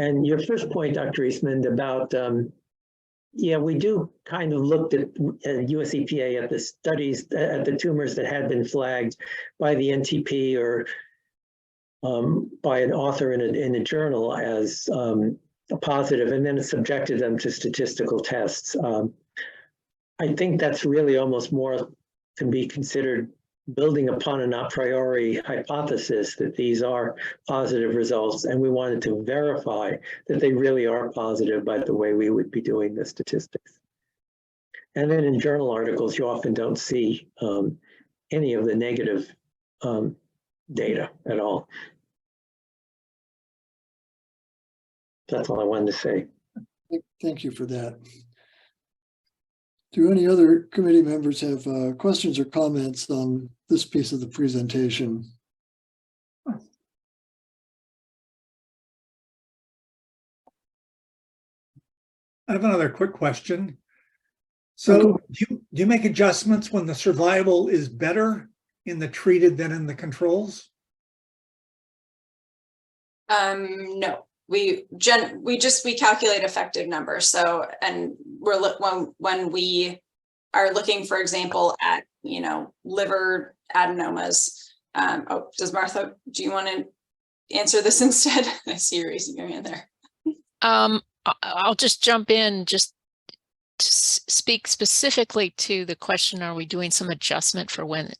And your first point, Dr. Eastman, about, we do kind of looked at US EPA at the studies, at the tumors that had been flagged by the NTP or by an author in a journal as a positive, and then subjected them to statistical tests. I think that's really almost more can be considered building upon an a priori hypothesis that these are positive results, and we wanted to verify that they really are positive by the way we would be doing the statistics. And then in journal articles, you often don't see any of the negative data at all. That's all I wanted to say. Thank you for that. Do any other committee members have questions or comments on this piece of the presentation? I have another quick question. So do you make adjustments when the survival is better in the treated than in the controls? No, we calculate effective numbers. So, and when we are looking, for example, at, liver adenomas. Does Martha, do you want to answer this instead? I see you raising your hand there. I'll just jump in just to speak specifically to the question, are we doing some adjustment for when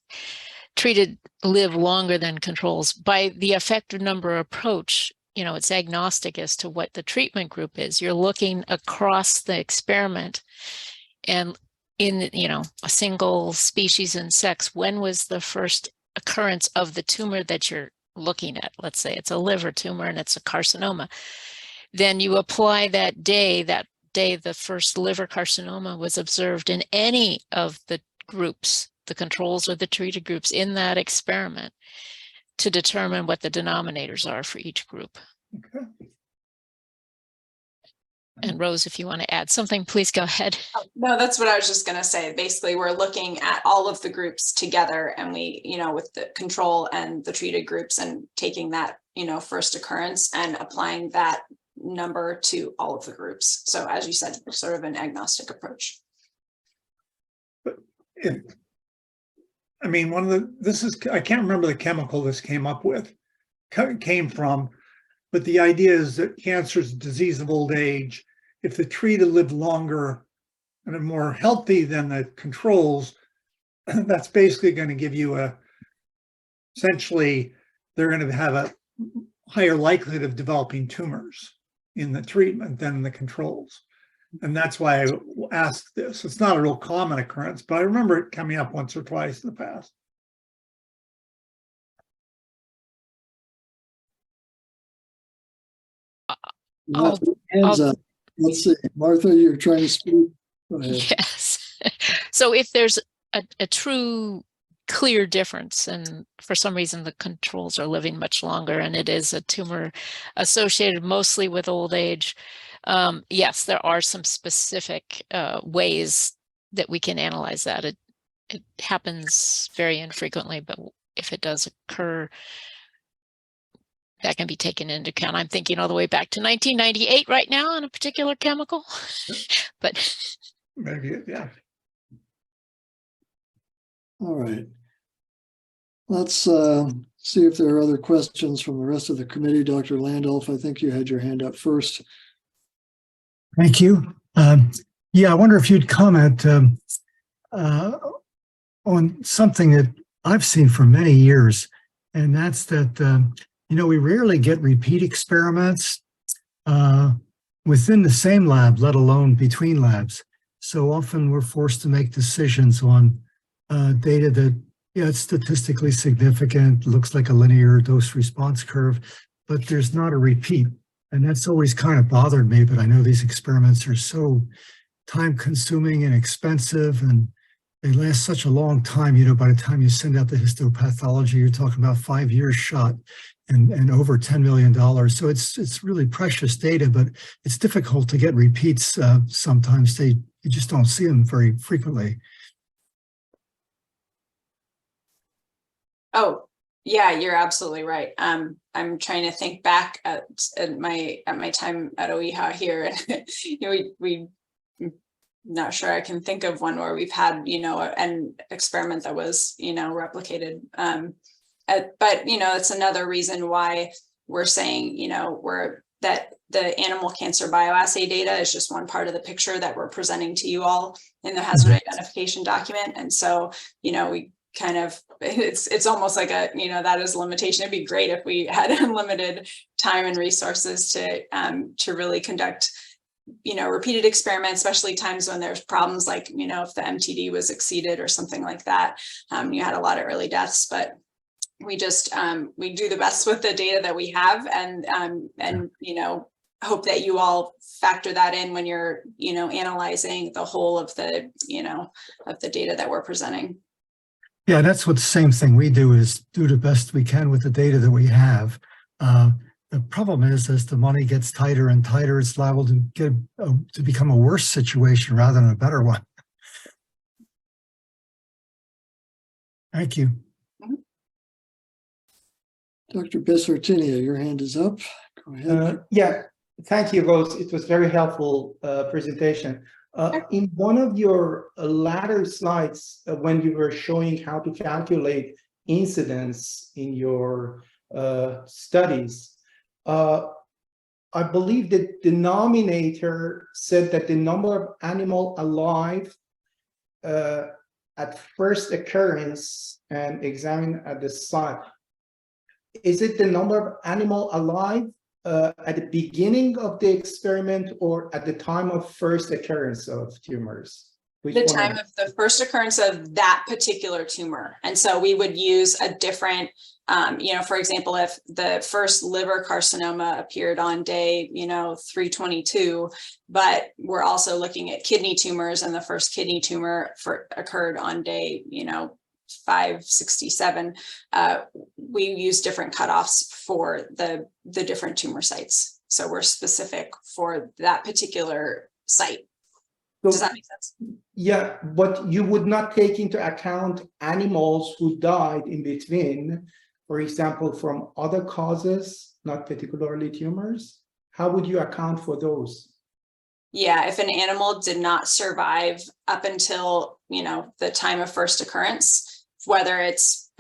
treated live longer than controls? By the effective number approach, it's agnostic as to what the treatment group is. You're looking across the experiment and in, a single species and sex, when was the first occurrence of the tumor that you're looking at? Let's say it's a liver tumor and it's a carcinoma. Then you apply that day the first liver carcinoma was observed in any of the groups, the controls or the treated groups in that experiment, to determine what the denominators are for each group. Okay. And Rose, if you want to add something, please go ahead. No, that's what I was just going to say. Basically, we're looking at all of the groups together, and we, with the control and the treated groups, and taking that, first occurrence and applying that number to all of the groups. So as you said, sort of an agnostic approach. But I can't remember the chemical this came from, but the idea is that cancer is a disease of old age. If the treated live longer and are more healthy than the controls, that's basically going to give you essentially, they're going to have a higher likelihood of developing tumors in the treatment than in the controls. And that's why I asked this. It's not a real common occurrence, but I remember it coming up once or twice in the past. Hands up. Let's see, Martha, you're trying to speak. Go ahead. Yes. So if there's a true clear difference, and for some reason the controls are living much longer, and it is a tumor associated mostly with old age, yes, there are some specific ways that we can analyze that. It happens very infrequently, but if it does occur, that can be taken into account. I'm thinking all the way back to 1998 right now on a particular chemical, but Maybe, yeah. All right. Let's see if there are other questions from the rest of the committee. Dr. Landolf, I think you had your hand up first. Thank you. Yeah, I wonder if you'd comment on something that I've seen for many years, and that's that we rarely get repeat experiments within the same lab, let alone between labs. So often we're forced to make decisions on data that, it's statistically significant, looks like a linear dose response curve, but there's not a repeat. And that's always kind of bothered me, but I know these experiments are so time consuming and expensive, and they last such a long time. By the time you send out the histopathology, you're talking about 5 years shot and over $10 million. So it's really precious data, but it's difficult to get repeats. Sometimes you just don't see them very frequently. Oh, yeah, you're absolutely right. I'm trying to think back at my time at OEHHA here. We not sure I can think of one where we've had, an experiment that was, replicated. But, it's another reason why we're saying, that the animal cancer bioassay data is just one part of the picture that we're presenting to you all in the hazard identification document. And so, we kind of, it's almost like that is a limitation. It'd be great if we had unlimited time and resources to really conduct, repeated experiments, especially times when there's problems like, if the MTD was exceeded or something like that. You had a lot of early deaths, but we just we do the best with the data that we have, and hope that you all factor that in when you're, analyzing the whole of the, of the data that we're presenting. Yeah, that's what the same thing we do, is do the best we can with the data that we have. The problem is, as the money gets tighter and tighter, it's liable to get to become a worse situation rather than a better one. Thank you. Dr. Besartinia, your hand is up. Go ahead. Yeah, thank you, Rose. It was very helpful presentation. In one of your latter slides, when you were showing how to calculate incidence in your studies, I believe the denominator said that the number of animal alive at first occurrence and examined at the site. Is it the number of animal alive at the beginning of the experiment or at the time of first occurrence of tumors? The time of the first occurrence of that particular tumor. And so we would use a different, for example, if the first liver carcinoma appeared on day, 322, but we're also looking at kidney tumors, and the first kidney tumor occurred on day, 567, we use different cutoffs for the different tumor sites. So we're specific for that particular site. So, does that make sense? Yeah, but you would not take into account animals who died in between, for example, from other causes, not particularly tumors. How would you account for those? Yeah, if an animal did not survive up until, the time of first occurrence, whether it's,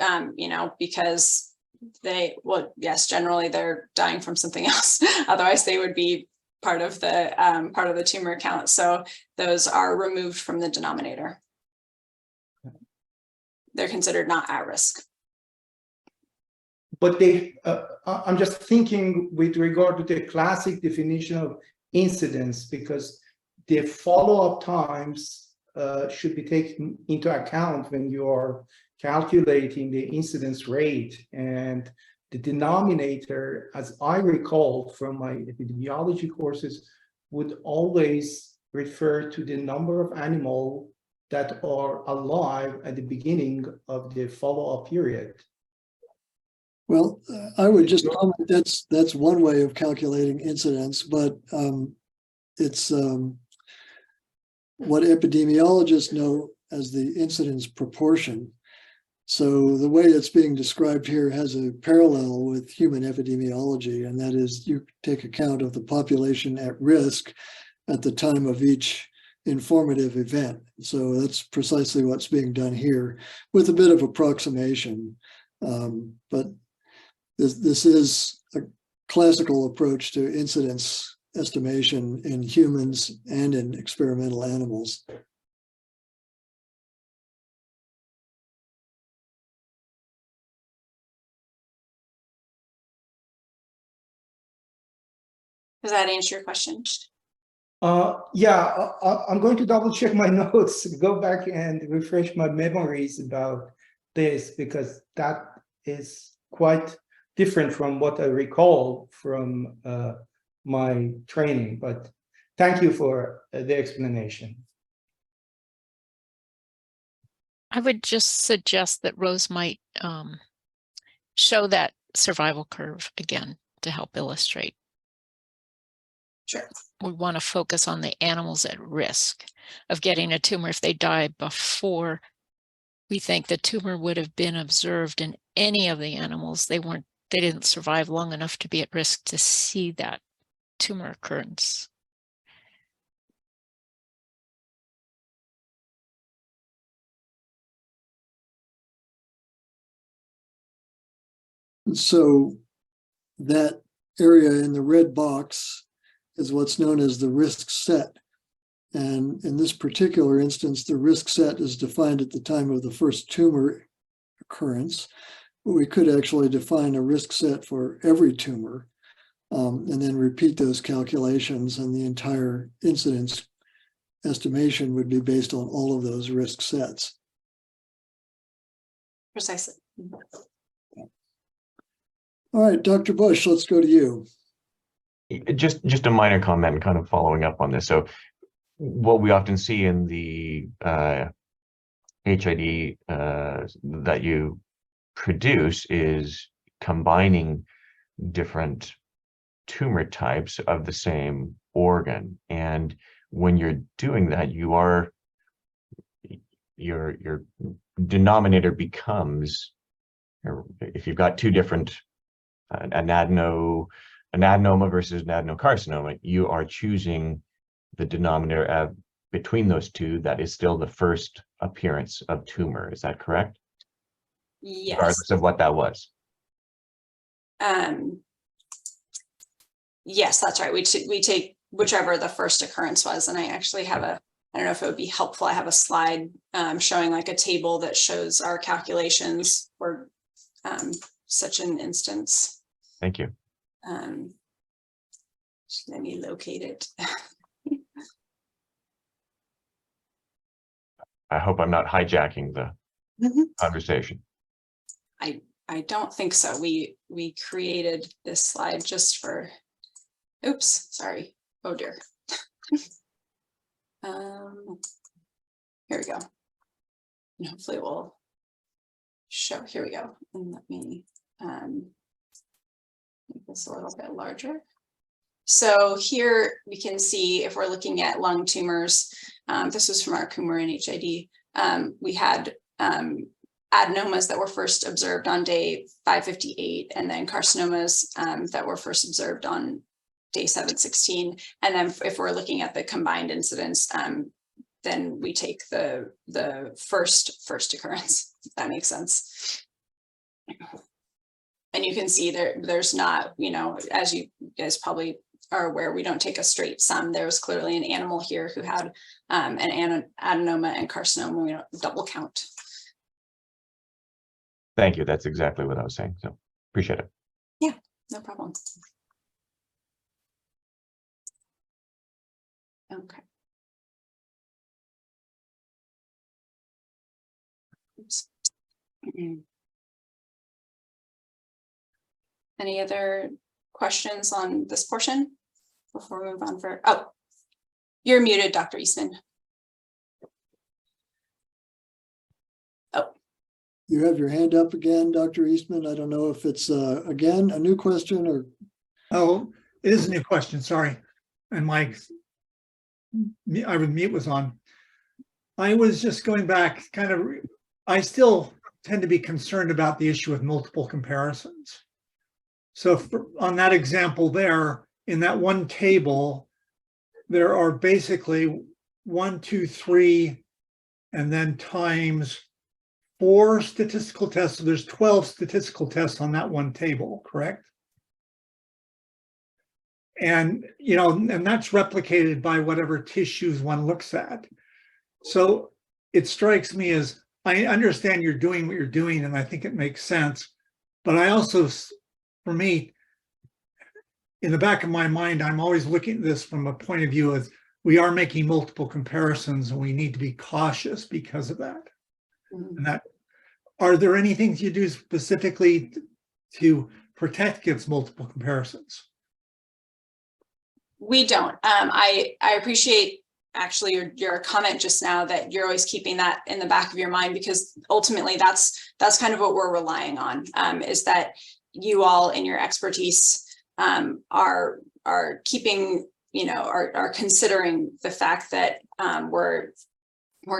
because generally they're dying from something else. Otherwise they would be part of the tumor count. So those are removed from the denominator. They're considered not at risk. But I'm just thinking with regard to the classic definition of incidence, because the follow-up times should be taken into account when you are calculating the incidence rate. And the denominator, as I recall from my epidemiology courses, would always refer to the number of animals that are alive at the beginning of the follow-up period. Well, I would just comment that's one way of calculating incidence, but it's what epidemiologists know as the incidence proportion. So the way it's being described here has a parallel with human epidemiology, and that is you take account of the population at risk at the time of each informative event. So that's precisely what's being done here with a bit of approximation. But this is a classical approach to incidence estimation in humans and in experimental animals. Does that answer your question? Yeah, I'm going to double check my notes, go back and refresh my memories about this, because that is quite different from what I recall from my training. But thank you for the explanation. I would just suggest that Rose might show that survival curve again to help illustrate. Sure. We want to focus on the animals at risk of getting a tumor. If they die before we think the tumor would have been observed in any of the animals, they didn't survive long enough to be at risk to see that tumor occurrence. So that area in the red box is what's known as the risk set. And in this particular instance, the risk set is defined at the time of the first tumor occurrence. But we could actually define a risk set for every tumor and then repeat those calculations, and the entire incidence estimation would be based on all of those risk sets. Precisely. All right, Dr. Bush, let's go to you. Just a minor comment and kind of following up on this. So what we often see in the HID that you produce is combining different tumor types of the same organ. And when you're doing that, your denominator becomes, if you've got two different adenoma versus an adenocarcinoma, you are choosing the denominator between those two that is still the first appearance of tumor. Is that correct? Yes. Regardless of what that was. Yes, that's right. We take whichever the first occurrence was, and I actually have I don't know if it would be helpful. I have a slide showing like a table that shows our calculations for such an instance. Thank you. Let me locate it. I hope I'm not hijacking the conversation. I don't think so. We created this slide just for, oops, sorry. Oh dear. Here we go. And hopefully it will show, here we go. And let me make this a little bit larger. So here we can see if we're looking at lung tumors, this was from our Tumor and HID. We had adenomas that were first observed on day 558, and then carcinomas that were first observed on day 716. And then if we're looking at the combined incidence, then we take the first occurrence, if that makes sense. And you can see there's not, you know, as you guys probably are aware, we don't take a straight sum. There was clearly an animal here who had an adenoma and carcinoma. We don't double count. Thank you. That's exactly what I was saying. So appreciate it. Yeah, no problem. Okay. Oops. Any other questions on this portion before we move on for, oh, you're muted, Dr. Eastman. Oh. You have your hand up again, Dr. Eastman. I don't know if it's again a new question or. Oh, it is a new question, sorry. And my mute was on. I was just going back I still tend to be concerned about the issue of multiple comparisons. So on that example there, in that one table, there are basically 1, 2, 3, and then times 4 statistical tests. So there's 12 statistical tests on that one table, correct? And, you know, and that's replicated by whatever tissues one looks at. So it strikes me as, I understand you're doing what you're doing, and I think it makes sense. But I also, for me, in the back of my mind, I'm always looking at this from a point of view as we are making multiple comparisons, and we need to be cautious because of that. And that, are there any things you do specifically to protect against multiple comparisons? We don't. I appreciate actually your comment just now that you're always keeping that in the back of your mind, because ultimately that's kind of what we're relying on, is that you all in your expertise are keeping, you know, are considering the fact that we're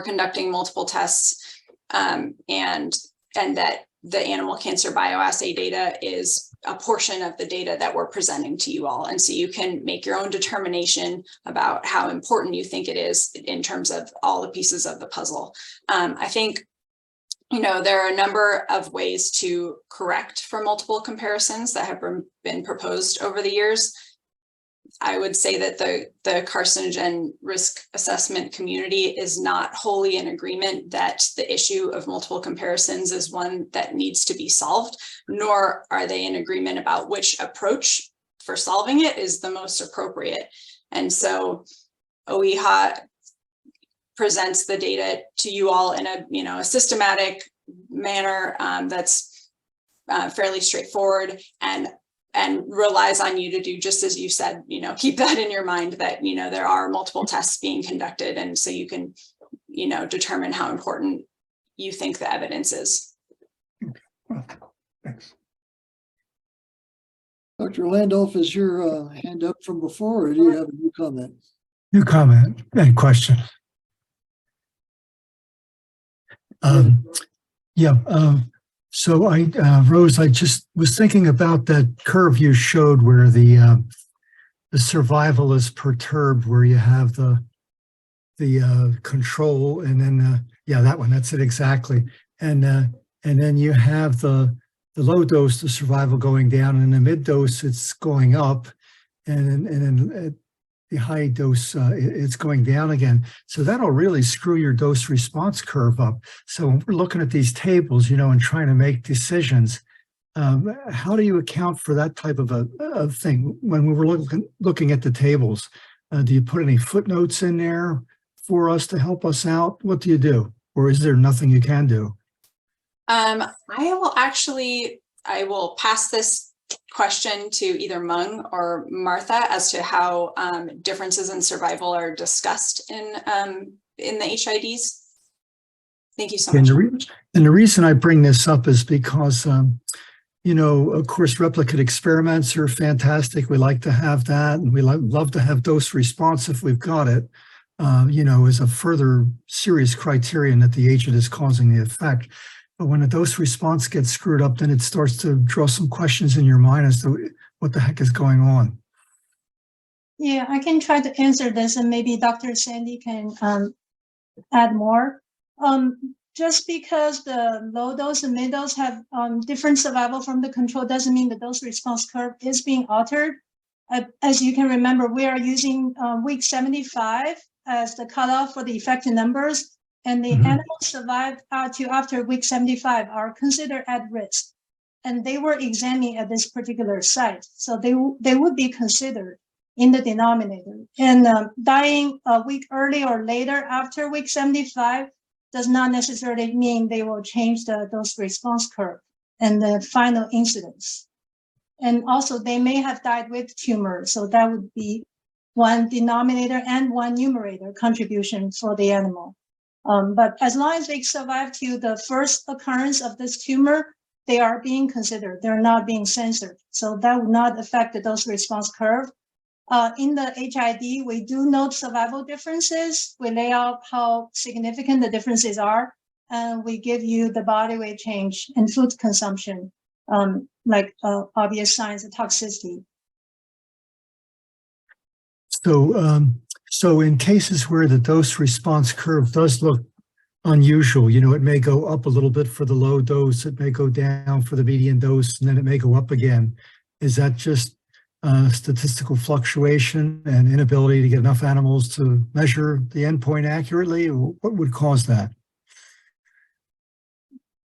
conducting multiple tests, and that the animal cancer bioassay data is a portion of the data that we're presenting to you all. And so you can make your own determination about how important you think it is in terms of all the pieces of the puzzle. I think, you know, there are a number of ways to correct for multiple comparisons that have been proposed over the years. I would say that the carcinogen risk assessment community is not wholly in agreement that the issue of multiple comparisons is one that needs to be solved, nor are they in agreement about which approach for solving it is the most appropriate. And so OEHHA presents the data to you all in a, you know, a systematic manner that's fairly straightforward. And and relies on you to do just as you said, keep that in your mind that, there are multiple tests being conducted. And so you can, determine how important you think the evidence is. Well, thanks. Dr. Landolf, is your hand up from before, or do you have a new comment? New comment and question. So Rose, I just was thinking about that curve you showed where the survival is perturbed, where you have the control, and then that one, that's it exactly, and then you have the low dose, the survival going down, and in the mid dose it's going up, and then the high dose it's going down again. So that'll really screw your dose response curve up. So when we're looking at these tables, and trying to make decisions, how do you account for that type of a thing when we were looking at the tables? Do you put any footnotes in there for us to help us out? What do you do? Or is there nothing you can do? I will pass this question to either Mung or Martha as to how differences in survival are discussed in the HIDs. Thank you so much. And the reason I bring this up is because, of course, replicate experiments are fantastic. We like to have that, and we love to have dose response if we've got it, as a further serious criterion that the agent is causing the effect. But when a dose response gets screwed up, then it starts to draw some questions in your mind as to what the heck is going on. Yeah, I can try to answer this, and maybe Dr. Sandy can add more. Just because the low dose and mid dose have different survival from the control doesn't mean the dose response curve is being altered. As you can remember, we are using week 75 as the cutoff for the effective numbers. And the animals survived to after week 75 are considered at risk. And they were examined at this particular site. So they would be considered in the denominator. And dying a week early or later after week 75 does not necessarily mean they will change the dose response curve and the final incidence. And also they may have died with tumor. So that would be one denominator and one numerator contribution for the animal. But as long as they survive to the first occurrence of this tumor, they are being considered. They're not being censored. So that would not affect the dose response curve. In the HID, we do note survival differences. We lay out how significant the differences are, and we give you the body weight change and food consumption, like obvious signs of toxicity. So in cases where the dose response curve does look unusual, it may go up a little bit for the low dose, it may go down for the median dose, and then it may go up again. Is that just statistical fluctuation and inability to get enough animals to measure the endpoint accurately? Or what would cause that?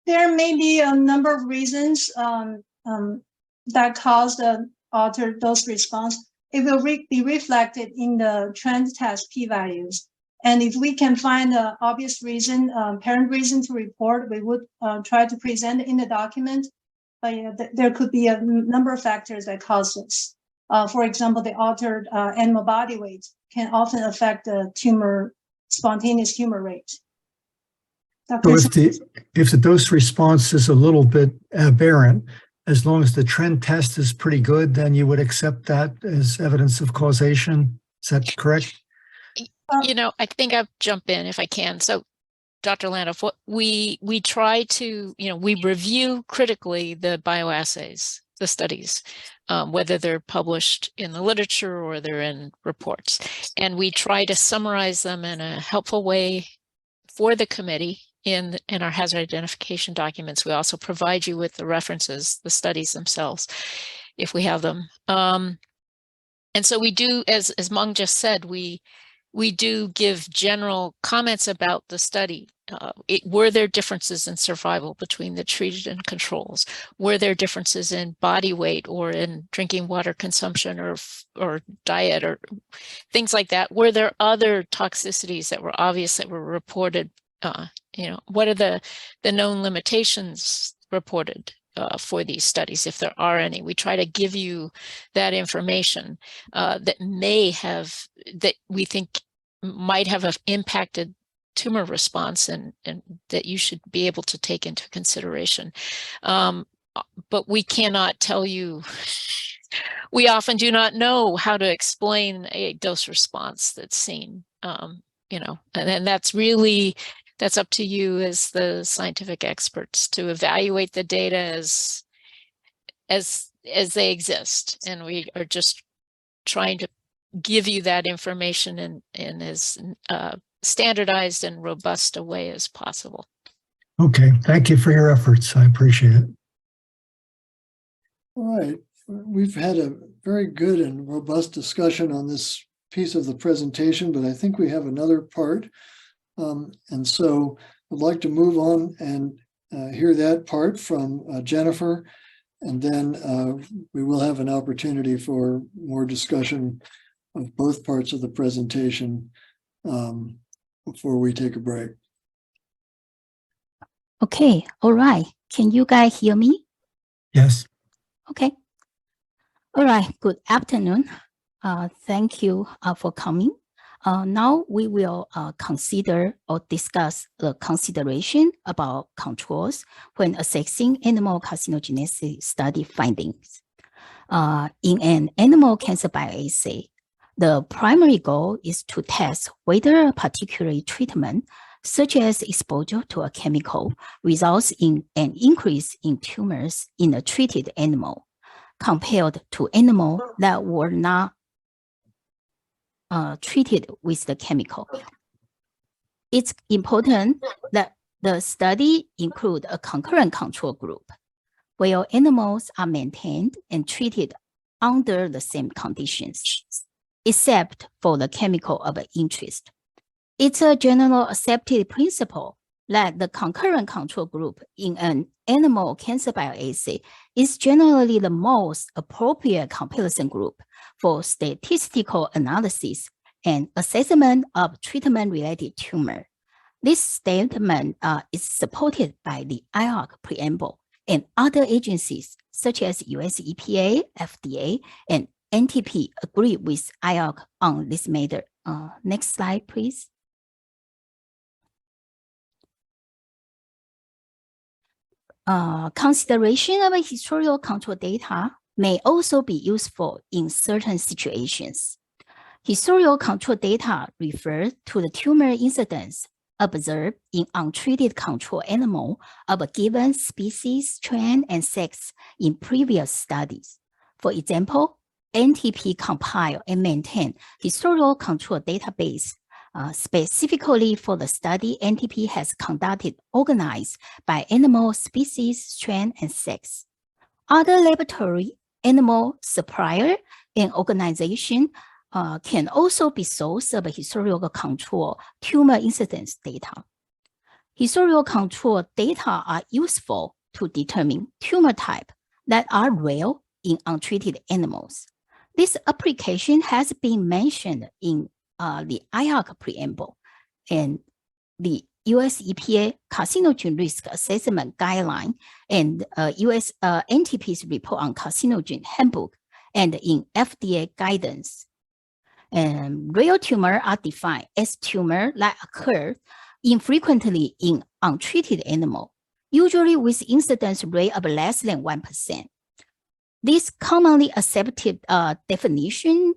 There may be a number of reasons that cause the altered dose response. It will be reflected in the trend test p-values. And if we can find an obvious reason, parent reason to report, we would try to present it in the document. But there could be a number of factors that cause this. For example, the altered animal body weight can often affect the spontaneous tumor rate. So if the dose response is a little bit aberrant, as long as the trend test is pretty good, then you would accept that as evidence of causation. Is that correct? I think I'll jump in if I can. So, Dr. Landolf, we try to, we review critically the bioassays, the studies, whether they're published in the literature or they're in reports. And we try to summarize them in a helpful way for the committee in our hazard identification documents. We also provide you with the references, the studies themselves, if we have them. And so we do, as Mung just said, we do give general comments about the study. Were there differences in survival between the treated and controls? Were there differences in body weight or in drinking water consumption or diet or things like that? Were there other toxicities that were obvious that were reported? What are the known limitations reported? for these studies, if there are any. We try to give you that information that we think might have impacted tumor response and that you should be able to take into consideration. But we cannot tell you, we often do not know how to explain a dose response that's seen, and that's up to you as the scientific experts to evaluate the data as they exist. And we are just trying to give you that information in as standardized and robust a way as possible. Okay, thank you for your efforts. I appreciate it. All right, we've had a very good and robust discussion on this piece of the presentation, but I think we have another part. And so I'd like to move on and hear that part from Jennifer, and then we will have an opportunity for more discussion of both parts of the presentation before we take a break. Okay, all right. Can you guys hear me? Yes. Okay. All right, good afternoon. Thank you for coming. Now we will consider or discuss the consideration about controls when assessing animal carcinogenicity study findings. In an animal cancer bioassay, the primary goal is to test whether a particular treatment, such as exposure to a chemical, results in an increase in tumors in a treated animal compared to animals that were not treated with the chemical. It's important that the study include a concurrent control group where animals are maintained and treated under the same conditions, except for the chemical of interest. It's a general accepted principle that the concurrent control group in an animal cancer bioassay is generally the most appropriate comparison group for statistical analysis and assessment of treatment-related tumor. This statement is supported by the IARC preamble and other agencies such as US EPA, FDA, and NTP agree with IARC on this matter. Next slide, please. Consideration of historical control data may also be useful in certain situations. Historical control data refer to the tumor incidence observed in untreated control animal of a given species, strain, and sex in previous studies. For example, NTP compile and maintain historical control database specifically for the study NTP has conducted organized by animal species, strain, and sex. Other laboratory, animal supplier, and organization can also be source of historical control tumor incidence data. Historical control data are useful to determine tumor type that are rare in untreated animals. This application has been mentioned in the IARC preamble and the US EPA carcinogen risk assessment guideline and US NTP's report on carcinogen handbook and in FDA guidance. Rare tumor are defined as tumor that occur infrequently in untreated animal, usually with incidence rate of less than 1%. This commonly accepted definition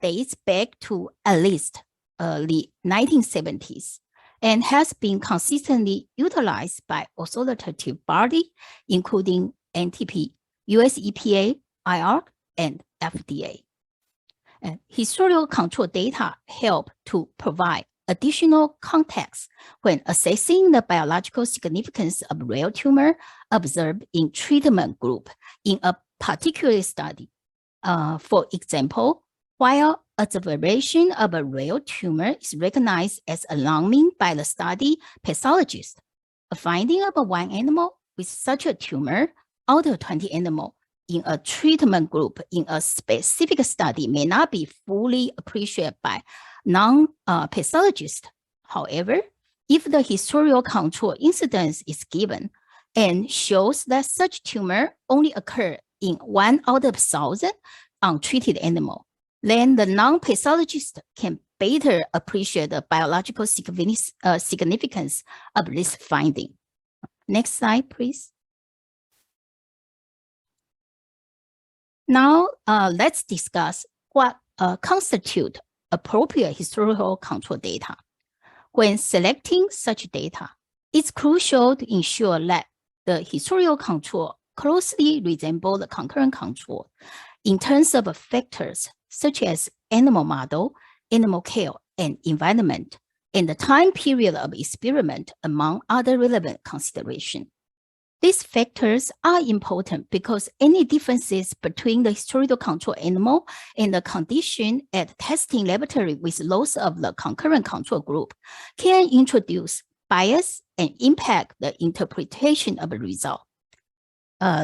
dates back to at least the 1970s and has been consistently utilized by authoritative bodies, including NTP, US EPA, IARC, and FDA. Historical control data help to provide additional context when assessing the biological significance of rare tumor observed in treatment group in a particular study. For example, while observation of a rare tumor is recognized as alarming by the study pathologist, a finding of one animal with such a tumor out of 20 animals in a treatment group in a specific study may not be fully appreciated by non-pathologists. However, if the historical control incidence is given, and shows that such tumor only occur in 1 out of 1,000 untreated animal, then the non-pathologist can better appreciate the biological significance of this finding. Next slide, please. Now, let's discuss what constitute appropriate historical control data. When selecting such data, it's crucial to ensure that the historical control closely resemble the concurrent control in terms of factors such as animal model, animal care, and environment, and the time period of experiment, among other relevant considerations. These factors are important because any differences between the historical control animal and the condition at testing laboratory with loss of the concurrent control group can introduce bias and impact the interpretation of the result.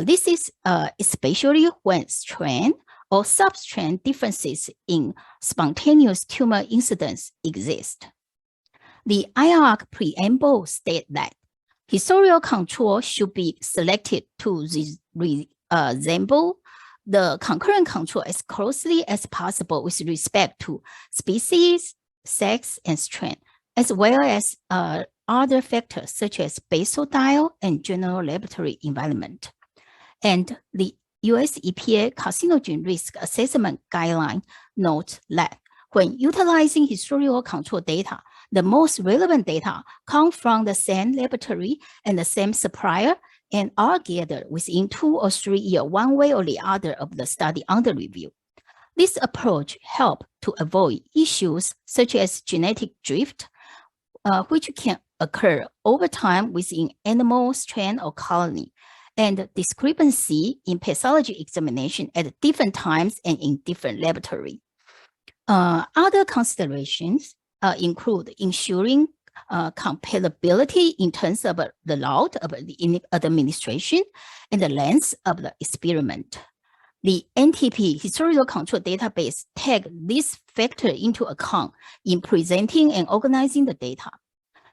This is especially when strain or substrain differences in spontaneous tumor incidence exist. The IARC preamble states that historical control should be selected to resemble the concurrent control as closely as possible with respect to species, sex, and strain, as well as other factors such as basal dial and general laboratory environment. And the US EPA Carcinogen Risk Assessment Guideline notes that when utilizing historical control data, the most relevant data come from the same laboratory and the same supplier and are gathered within 2 or 3 years, one way or the other of the study under review. This approach helps to avoid issues such as genetic drift, which can occur over time within animal strain or colony, and discrepancy in pathology examination at different times and in different laboratories. Other considerations include ensuring compatibility in terms of the route of the administration and the length of the experiment. The NTP historical control database takes this factor into account in presenting and organizing the data.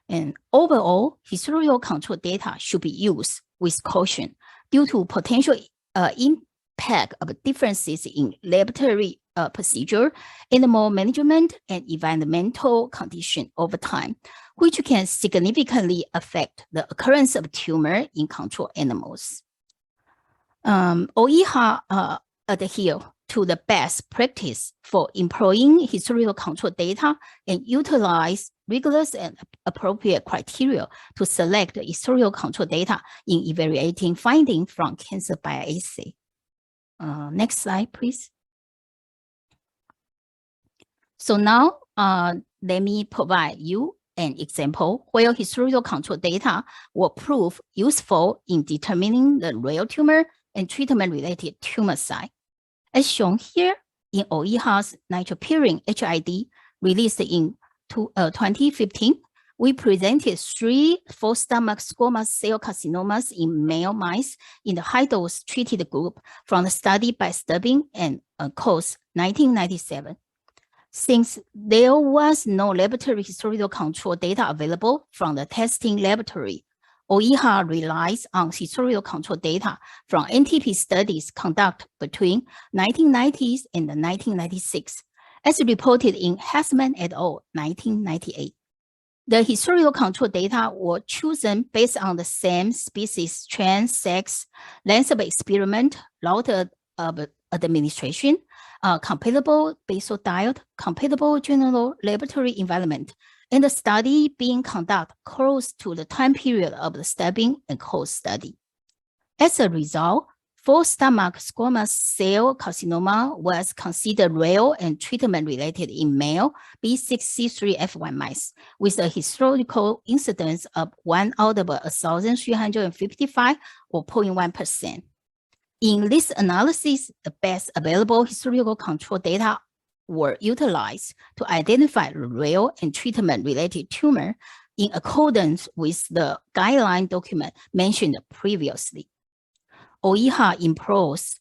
And overall, historical control data should be used with caution due to potential impact of differences in laboratory procedure, animal management, and environmental condition over time, which can significantly affect the occurrence of tumor in control animals. OEHHA adhere to the best practice for employing historical control data and utilize rigorous and appropriate criteria to select the historical control data in evaluating findings from cancer bioassay. Next slide, please. So now, let me provide you an example where historical control data will prove useful in determining the real tumor and treatment-related tumor size. As shown here, in OEHHA's nitroglycerin HID released in 2015, we presented 3 full stomach squamous cell carcinomas in male mice in the high-dose treated group from the study by Stubbing and Coase 1997. Since there was no laboratory historical control data available from the testing laboratory, OEHHA relies on historical control data from NTP studies conducted between 1990s and 1996, as reported in Hsieh et al. 1998. The historical control data were chosen based on the same species, strain, sex, length of experiment, route of administration, compatible basal diet, compatible general laboratory environment, and the study being conducted close to the time period of the Stubbing and Coase study. As a result, full stomach squamous cell carcinoma was considered rare and treatment-related in male B6C3F1 mice with a historical incidence of 1 out of 1,355 or 0.1%. In this analysis, the best available historical control data were utilized to identify real and treatment-related tumor in accordance with the guideline document mentioned previously. OEHHA employs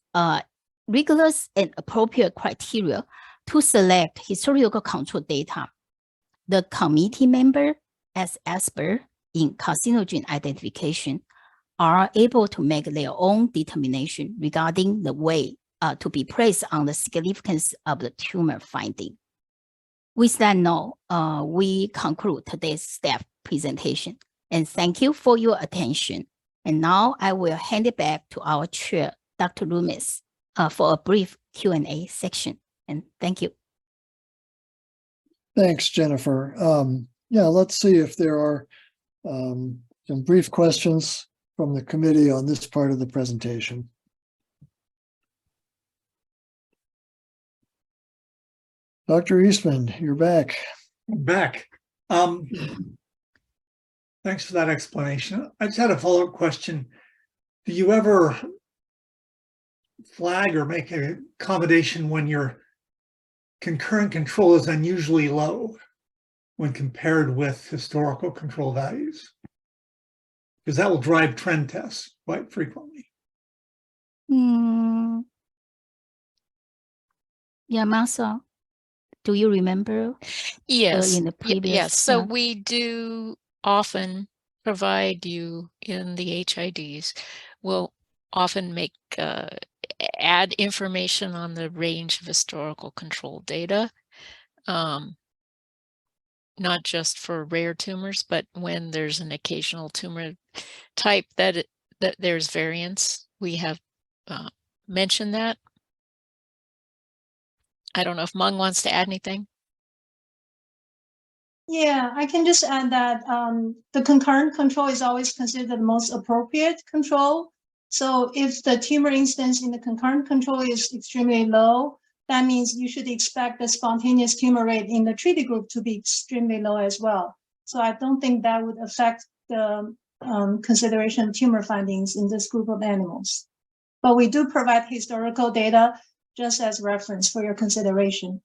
rigorous and appropriate criteria to select historical control data. The committee member as expert in carcinogen identification are able to make their own determination regarding the way to be placed on the significance of the tumor finding. With that note, we conclude today's staff presentation, and thank you for your attention. And now I will hand it back to our chair, Dr. Loomis, for a brief Q&A section. And thank you. Thanks, Jennifer. Yeah, let's see if there are some brief questions from the committee on this part of the presentation. Dr. Eastman, you're back. Back. Thanks for that explanation. I just had a follow-up question. Do you ever flag or make an accommodation when your concurrent control is unusually low when compared with historical control values? Because that will drive trend tests quite frequently. Yeah, Martha, do you remember? Yes. In the previous, yes. So we do often provide you in the HIDs. We'll often make add information on the range of historical control data, not just for rare tumors, but when there's an occasional tumor type that there's variance, we have mentioned that. I don't know if Meng wants to add anything. Yeah, I can just add that the concurrent control is always considered the most appropriate control. So if the tumor incidence in the concurrent control is extremely low, that means you should expect the spontaneous tumor rate in the treated group to be extremely low as well. So I don't think that would affect the consideration of tumor findings in this group of animals. But we do provide historical data just as reference for your consideration.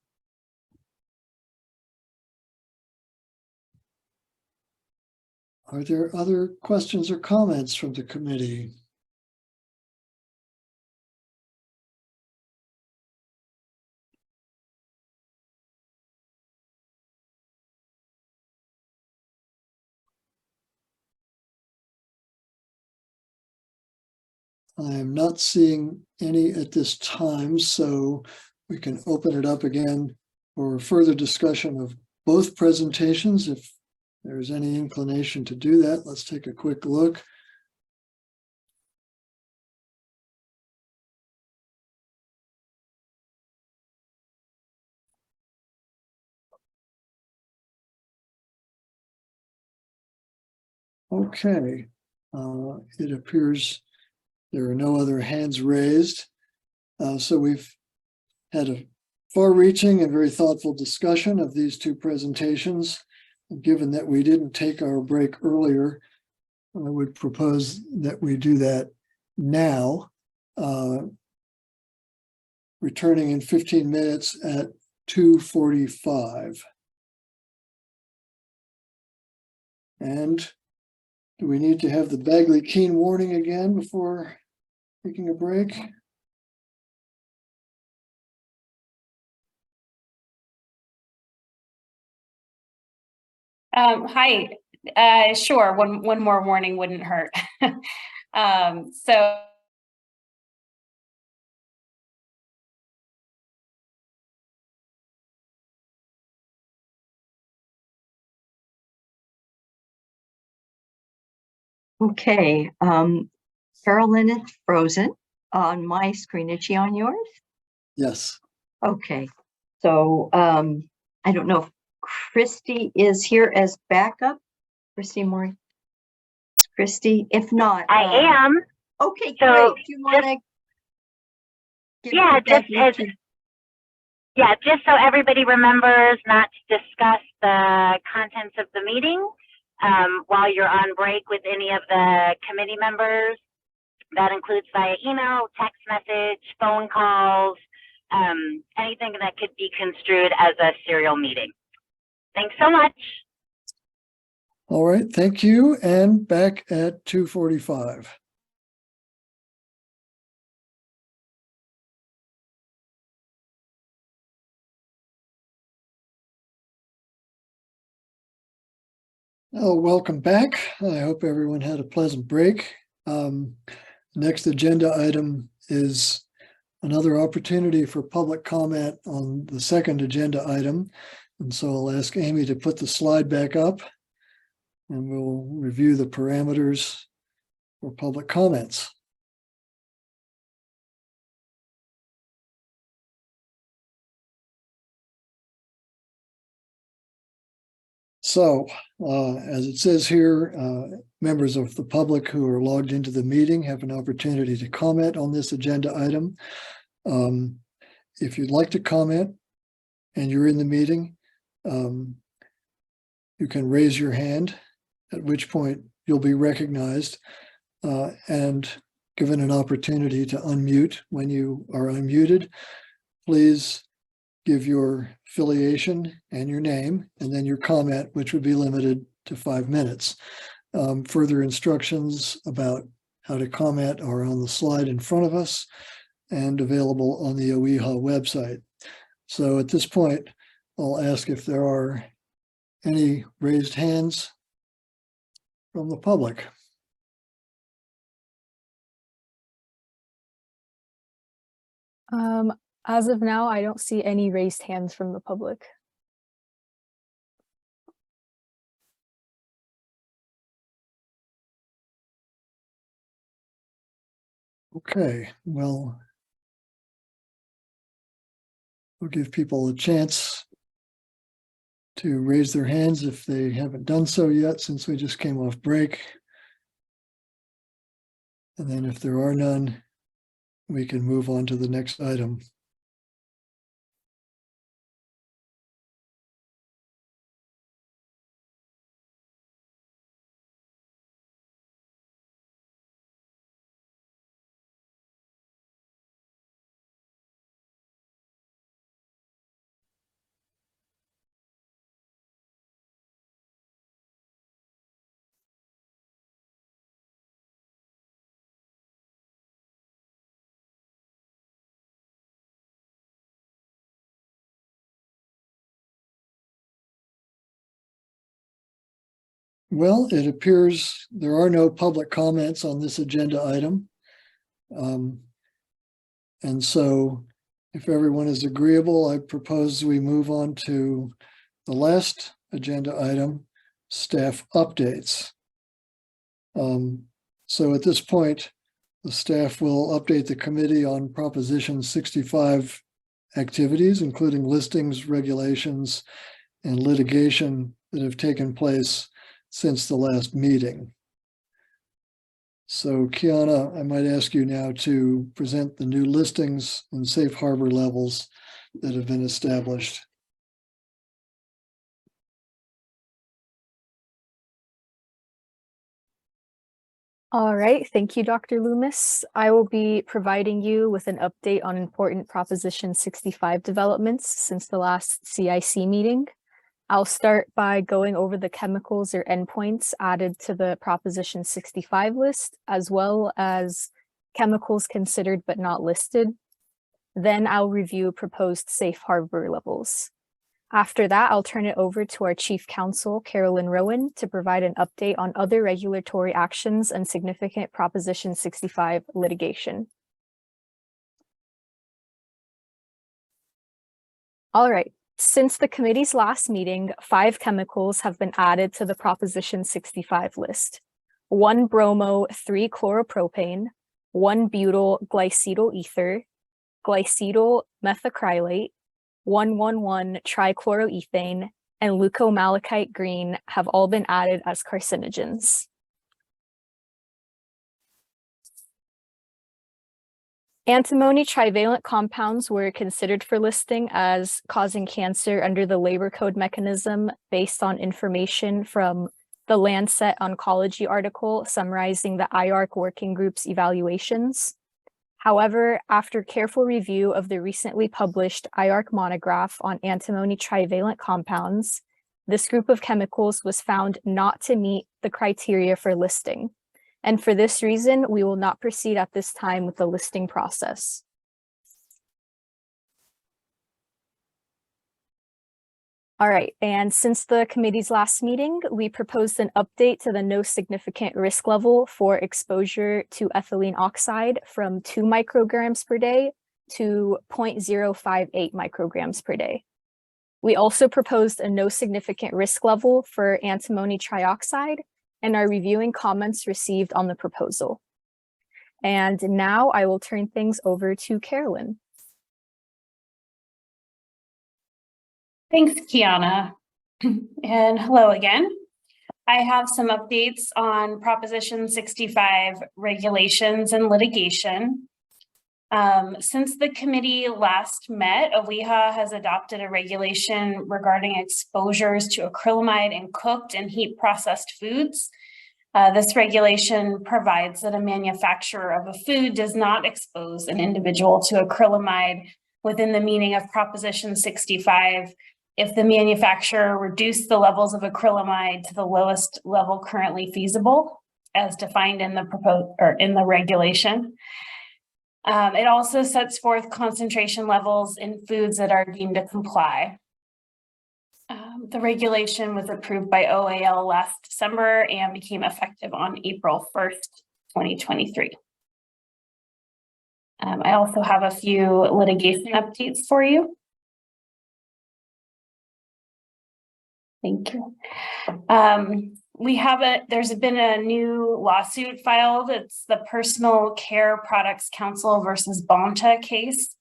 Are there other questions or comments from the committee? I am not seeing any at this time, so we can open it up again for further discussion of both presentations. If there's any inclination to do that, let's take a quick look. Okay, it appears there are no other hands raised. So we've had a far-reaching and very thoughtful discussion of these two presentations. Given that we didn't take our break earlier, I would propose that we do that now, returning in 15 minutes at 2:45. And do we need to have the Bagley-Keene warning again before taking a break? Hi, sure, one more warning wouldn't hurt. So Okay, Carolyn is frozen on my screen. Is she on yours? Yes. Okay, so I don't know if Christy is here as backup. Christy Moore. Christy, if not, I am. Okay, so great. Do you want to? Just so everybody remembers not to discuss the contents of the meeting while you're on break with any of the committee members. That includes via email, text message, phone calls, anything that could be construed as a serial meeting. Thanks so much. All right, thank you. And back at 2:45. Oh, welcome back. I hope everyone had a pleasant break. Next agenda item is another opportunity for public comment on the second agenda item. And so I'll ask Amy to put the slide back up and we'll review the parameters for public comments. So, as it says here, members of the public who are logged into the meeting have an opportunity to comment on this agenda item. If you'd like to comment and you're in the meeting, you can raise your hand, at which point you'll be recognized and given an opportunity to unmute. When you are unmuted, please give your affiliation and your name, and then your comment, which would be limited to 5 minutes. Further instructions about how to comment are on the slide in front of us and available on the OEHHA website. So at this point, I'll ask if there are any raised hands from the public. As of now, I don't see any raised hands from the public. Okay, well, we'll give people a chance to raise their hands if they haven't done so yet, since we just came off break. And then if there are none, we can move on to the next item. Well, it appears there are no public comments on this agenda item. And so if everyone is agreeable, I propose we move on to the last agenda item, staff updates. So at this point, the staff will update the committee on Proposition 65 activities, including listings, regulations, and litigation that have taken place since the last meeting. So Kiana, I might ask you now to present the new listings and safe harbor levels that have been established. All right, thank you, Dr. Loomis. I will be providing you with an update on important Proposition 65 developments since the last CIC meeting. I'll start by going over the chemicals or endpoints added to the Proposition 65 list, as well as chemicals considered but not listed. Then I'll review proposed safe harbor levels. After that, I'll turn it over to our Chief Counsel, Carolyn Rowan, to provide an update on other regulatory actions and significant Proposition 65 litigation. All right. Since the committee's last meeting, 5 chemicals have been added to the Proposition 65 list. 1-bromo-3-chloropropane, 1-butyl-glycetyl ether, glycetyl methacrylate, 1,1,1-trichloroethane, and leucomalachite green have all been added as carcinogens. Antimony trivalent compounds were considered for listing as causing cancer under the labor code mechanism based on information from the Lancet Oncology article summarizing the IARC working group's evaluations. However, after careful review of the recently published IARC monograph on antimony trivalent compounds, this group of chemicals was found not to meet the criteria for listing. And for this reason, we will not proceed at this time with the listing process. All right, and since the committee's last meeting, we proposed an update to the no significant risk level for exposure to ethylene oxide from 2 micrograms per day to 0.058 micrograms per day. We also proposed a no significant risk level for antimony trioxide and are reviewing comments received on the proposal. And now I will turn things over to Carolyn. Thanks, Kiana. And hello again. I have some updates on Proposition 65 regulations and litigation. Since the committee last met, OEHHA has adopted a regulation regarding exposures to acrylamide in cooked and heat processed foods. This regulation provides that a manufacturer of a food does not expose an individual to acrylamide within the meaning of Proposition 65 if the manufacturer reduced the levels of acrylamide to the lowest level currently feasible, as defined in the regulation. It also sets forth concentration levels in foods that are deemed to comply. The regulation was approved by OAL last December and became effective on April 1st, 2023. I also have a few litigation updates for you. Thank you. There's been a new lawsuit filed. It's the Personal Care Products Council versus Bonta case.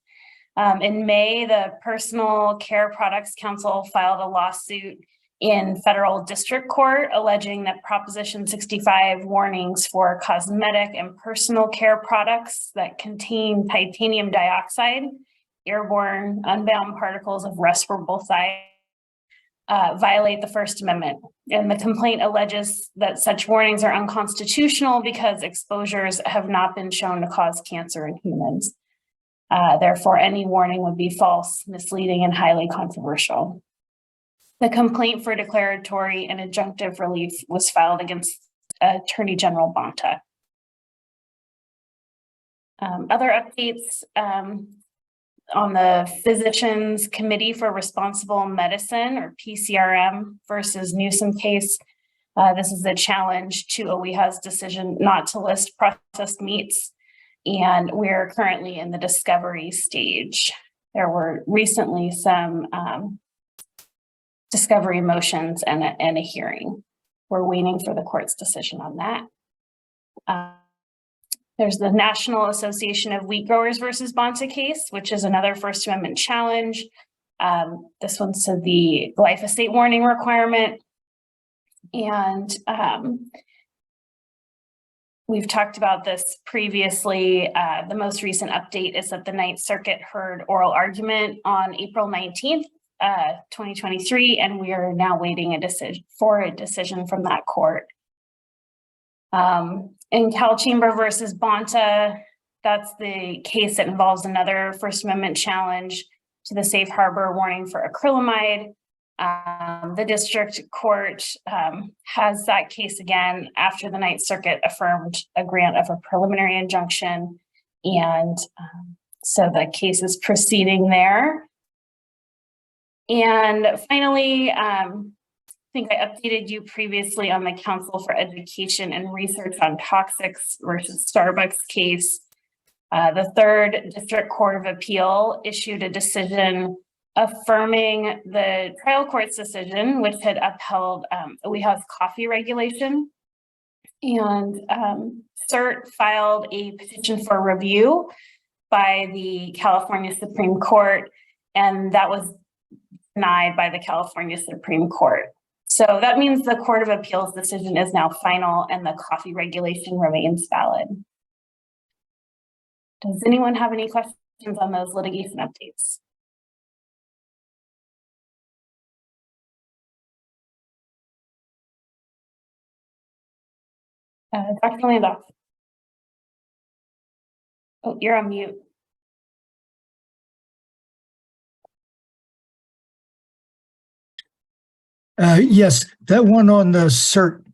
In May, the Personal Care Products Council filed a lawsuit in federal district court alleging that Proposition 65 warnings for cosmetic and personal care products that contain titanium dioxide, airborne unbound particles of respirable size, violate the First Amendment. And the complaint alleges that such warnings are unconstitutional because exposures have not been shown to cause cancer in humans. Therefore, any warning would be false, misleading, and highly controversial. The complaint for declaratory and injunctive relief was filed against Attorney General Bonta. Other updates, on the Physicians Committee for Responsible Medicine, or PCRM, versus Newsom case. This is a challenge to OEHHA's decision not to list processed meats, and we're currently in the discovery stage. There were recently some discovery motions and a hearing. We're waiting for the court's decision on that. There's the National Association of Wheat Growers versus Bonta case, which is another First Amendment challenge. This one's to the glyphosate warning requirement. And we've talked about this previously. The most recent update is that the Ninth Circuit heard oral argument on April 19th, 2023, and we are now waiting a decision from that court. In Cal Chamber versus Bonta, that's the case that involves another First Amendment challenge to the safe harbor warning for acrylamide. The district court has that case again after the Ninth Circuit affirmed a grant of a preliminary injunction. And so the case is proceeding there. And finally, I think I updated you previously on the Council for Education and Research on Toxics versus Starbucks case. The Third District Court of Appeal issued a decision affirming the trial court's decision, which had upheld OEHHA's coffee regulation. And CERT filed a petition for review by the California Supreme Court, and that was denied by the California Supreme Court. So that means the Court of Appeals decision is now final and the coffee regulation remains valid. Does anyone have any questions on those litigation updates? Dr. Landoff. Oh, you're on mute. Yes, that one on the CERT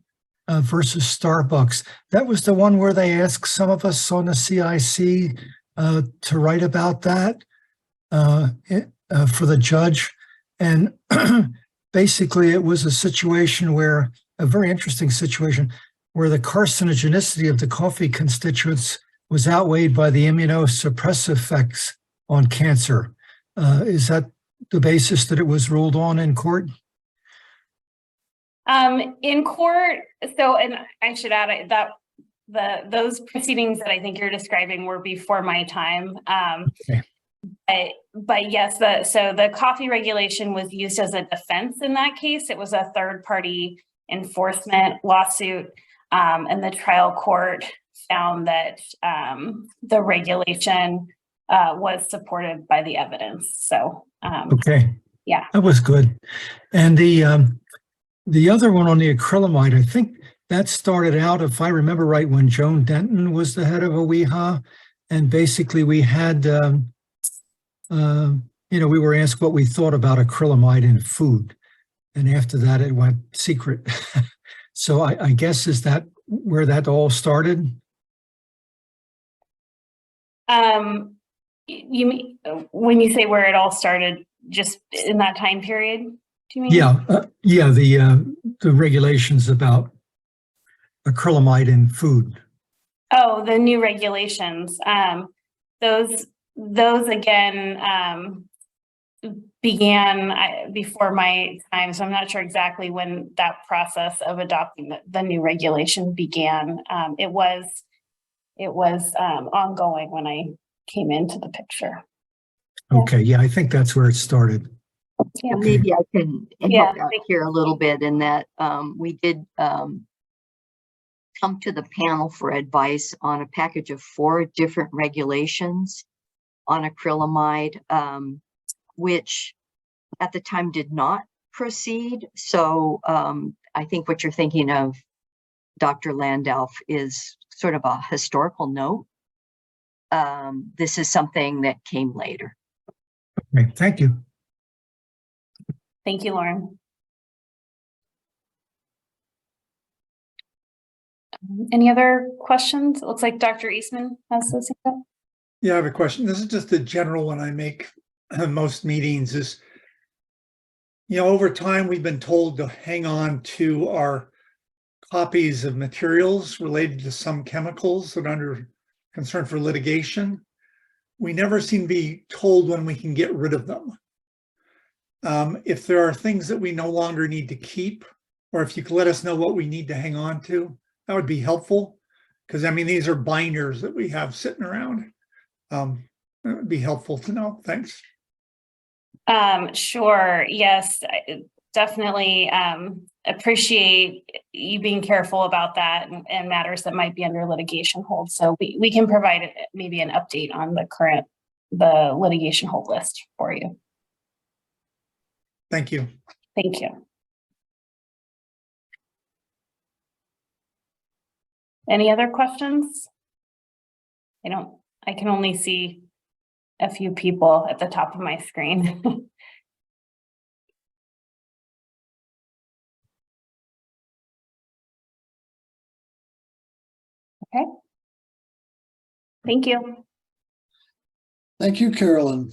versus Starbucks, that was the one where they asked some of us on the CIC to write about that for the judge. And basically it was a situation where, a very interesting situation, where the carcinogenicity of the coffee constituents was outweighed by the immunosuppressive effects on cancer. Is that the basis that it was ruled on in court? In court, so, and I should add that those proceedings that I think you're describing were before my time. Okay. But yes, so the coffee regulation was used as a defense in that case. It was a third-party enforcement lawsuit, and the trial court found that the regulation was supported by the evidence. So Okay. Yeah, That was good. And the other one on the acrylamide, I think that started out, if I remember right, when Joan Denton was the head of OEHHA, and basically we had, we were asked what we thought about acrylamide in food, and after that it went secret. So I guess, is that where that all started? you mean when you say where it all started, just in that time period? Do you mean? Yeah, the regulations about acrylamide in food. Oh, the new regulations. Those again began before my time, so I'm not sure exactly when that process of adopting the new regulation began. It was ongoing when I came into the picture. Okay, yeah, I think that's where it started. Yeah. Maybe I can help out here a little bit in that we did come to the panel for advice on a package of 4 different regulations on acrylamide, which at the time did not proceed. So I think what you're thinking of, Dr. Landau, is sort of a historical note. This is something that came later. Okay, thank you. Thank you, Lauren. Any other questions? It looks like Dr. Eastman has this. Yeah, I have a question. This is just a general one I make at most meetings is, over time we've been told to hang on to our copies of materials related to some chemicals that are under concern for litigation. We never seem to be told when we can get rid of them. If there are things that we no longer need to keep, or if you could let us know what we need to hang on to, that would be helpful. Because I mean, these are binders that we have sitting around. It would be helpful to know. Thanks. Sure. Yes, I definitely appreciate you being careful about that and matters that might be under litigation hold. So we can provide maybe an update on the litigation hold list for you. Thank you. Thank you. Any other questions? I can only see a few people at the top of my screen. Okay. Thank you. Thank you, Carolyn.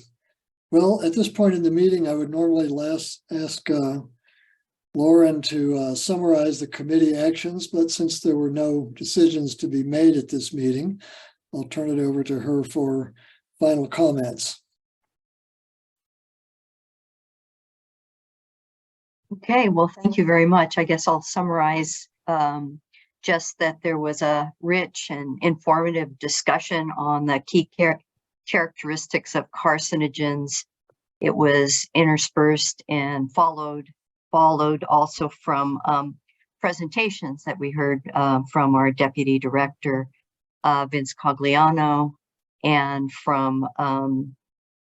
Well, at this point in the meeting, I would normally ask Lauren to summarize the committee actions, but since there were no decisions to be made at this meeting, I'll turn it over to her for final comments. Okay, well, thank you very much. I guess I'll summarize just that there was a rich and informative discussion on the key characteristics of carcinogens. It was interspersed and followed also from presentations that we heard from our deputy director, Vince Cogliano, and from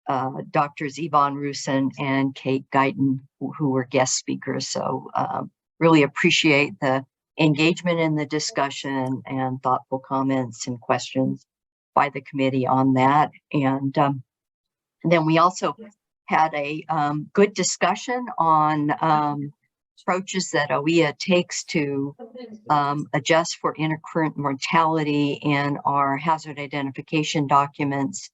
Drs. Yvonne Rusin and Kate Guyton, who were guest speakers. So really appreciate the engagement in the discussion and thoughtful comments and questions by the committee on that. And then we also had a good discussion on approaches that OEHHA takes to adjust for intercurrent mortality in our hazard identification documents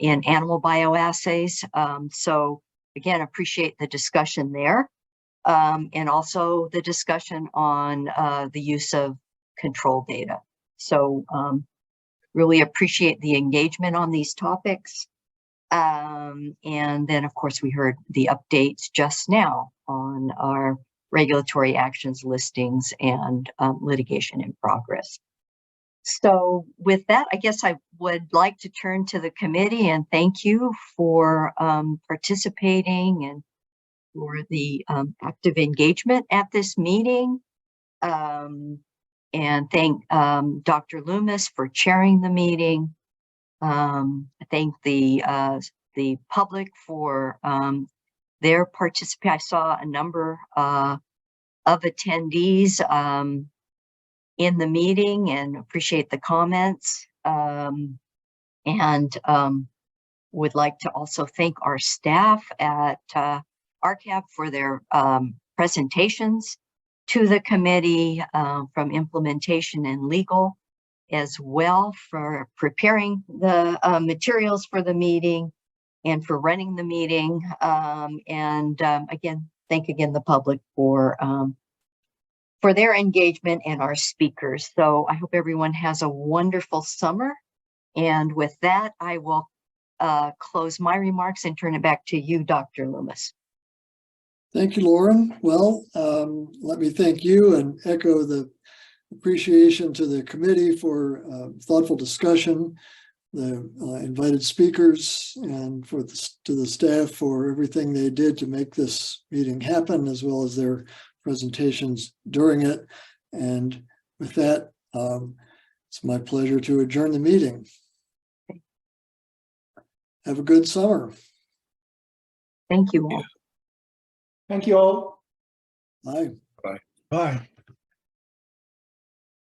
in animal bioassays. So again, appreciate the discussion there. and also the discussion on the use of control data. So really appreciate the engagement on these topics. And then, of course, we heard the updates just now on our regulatory actions listings and litigation in progress. So with that, I guess I would like to turn to the committee and thank you for participating and for the active engagement at this meeting. And thank Dr. Loomis for chairing the meeting. I thank the public for their participation. I saw a number of attendees in the meeting and appreciate the comments. And would like to also thank our staff at RCAP for their presentations to the committee from implementation and legal, as well for preparing the materials for the meeting and for running the meeting. Again, thank again the public for their engagement and our speakers. So I hope everyone has a wonderful summer. And with that, I will close my remarks and turn it back to you, Dr. Loomis. Thank you, Lauren. Well, let me thank you and echo the appreciation to the committee for thoughtful discussion, the invited speakers, and to the staff for everything they did to make this meeting happen, as well as their presentations during it. And with that, it's my pleasure to adjourn the meeting. Have a good summer. Thank you all. Thank you all. Bye. Bye.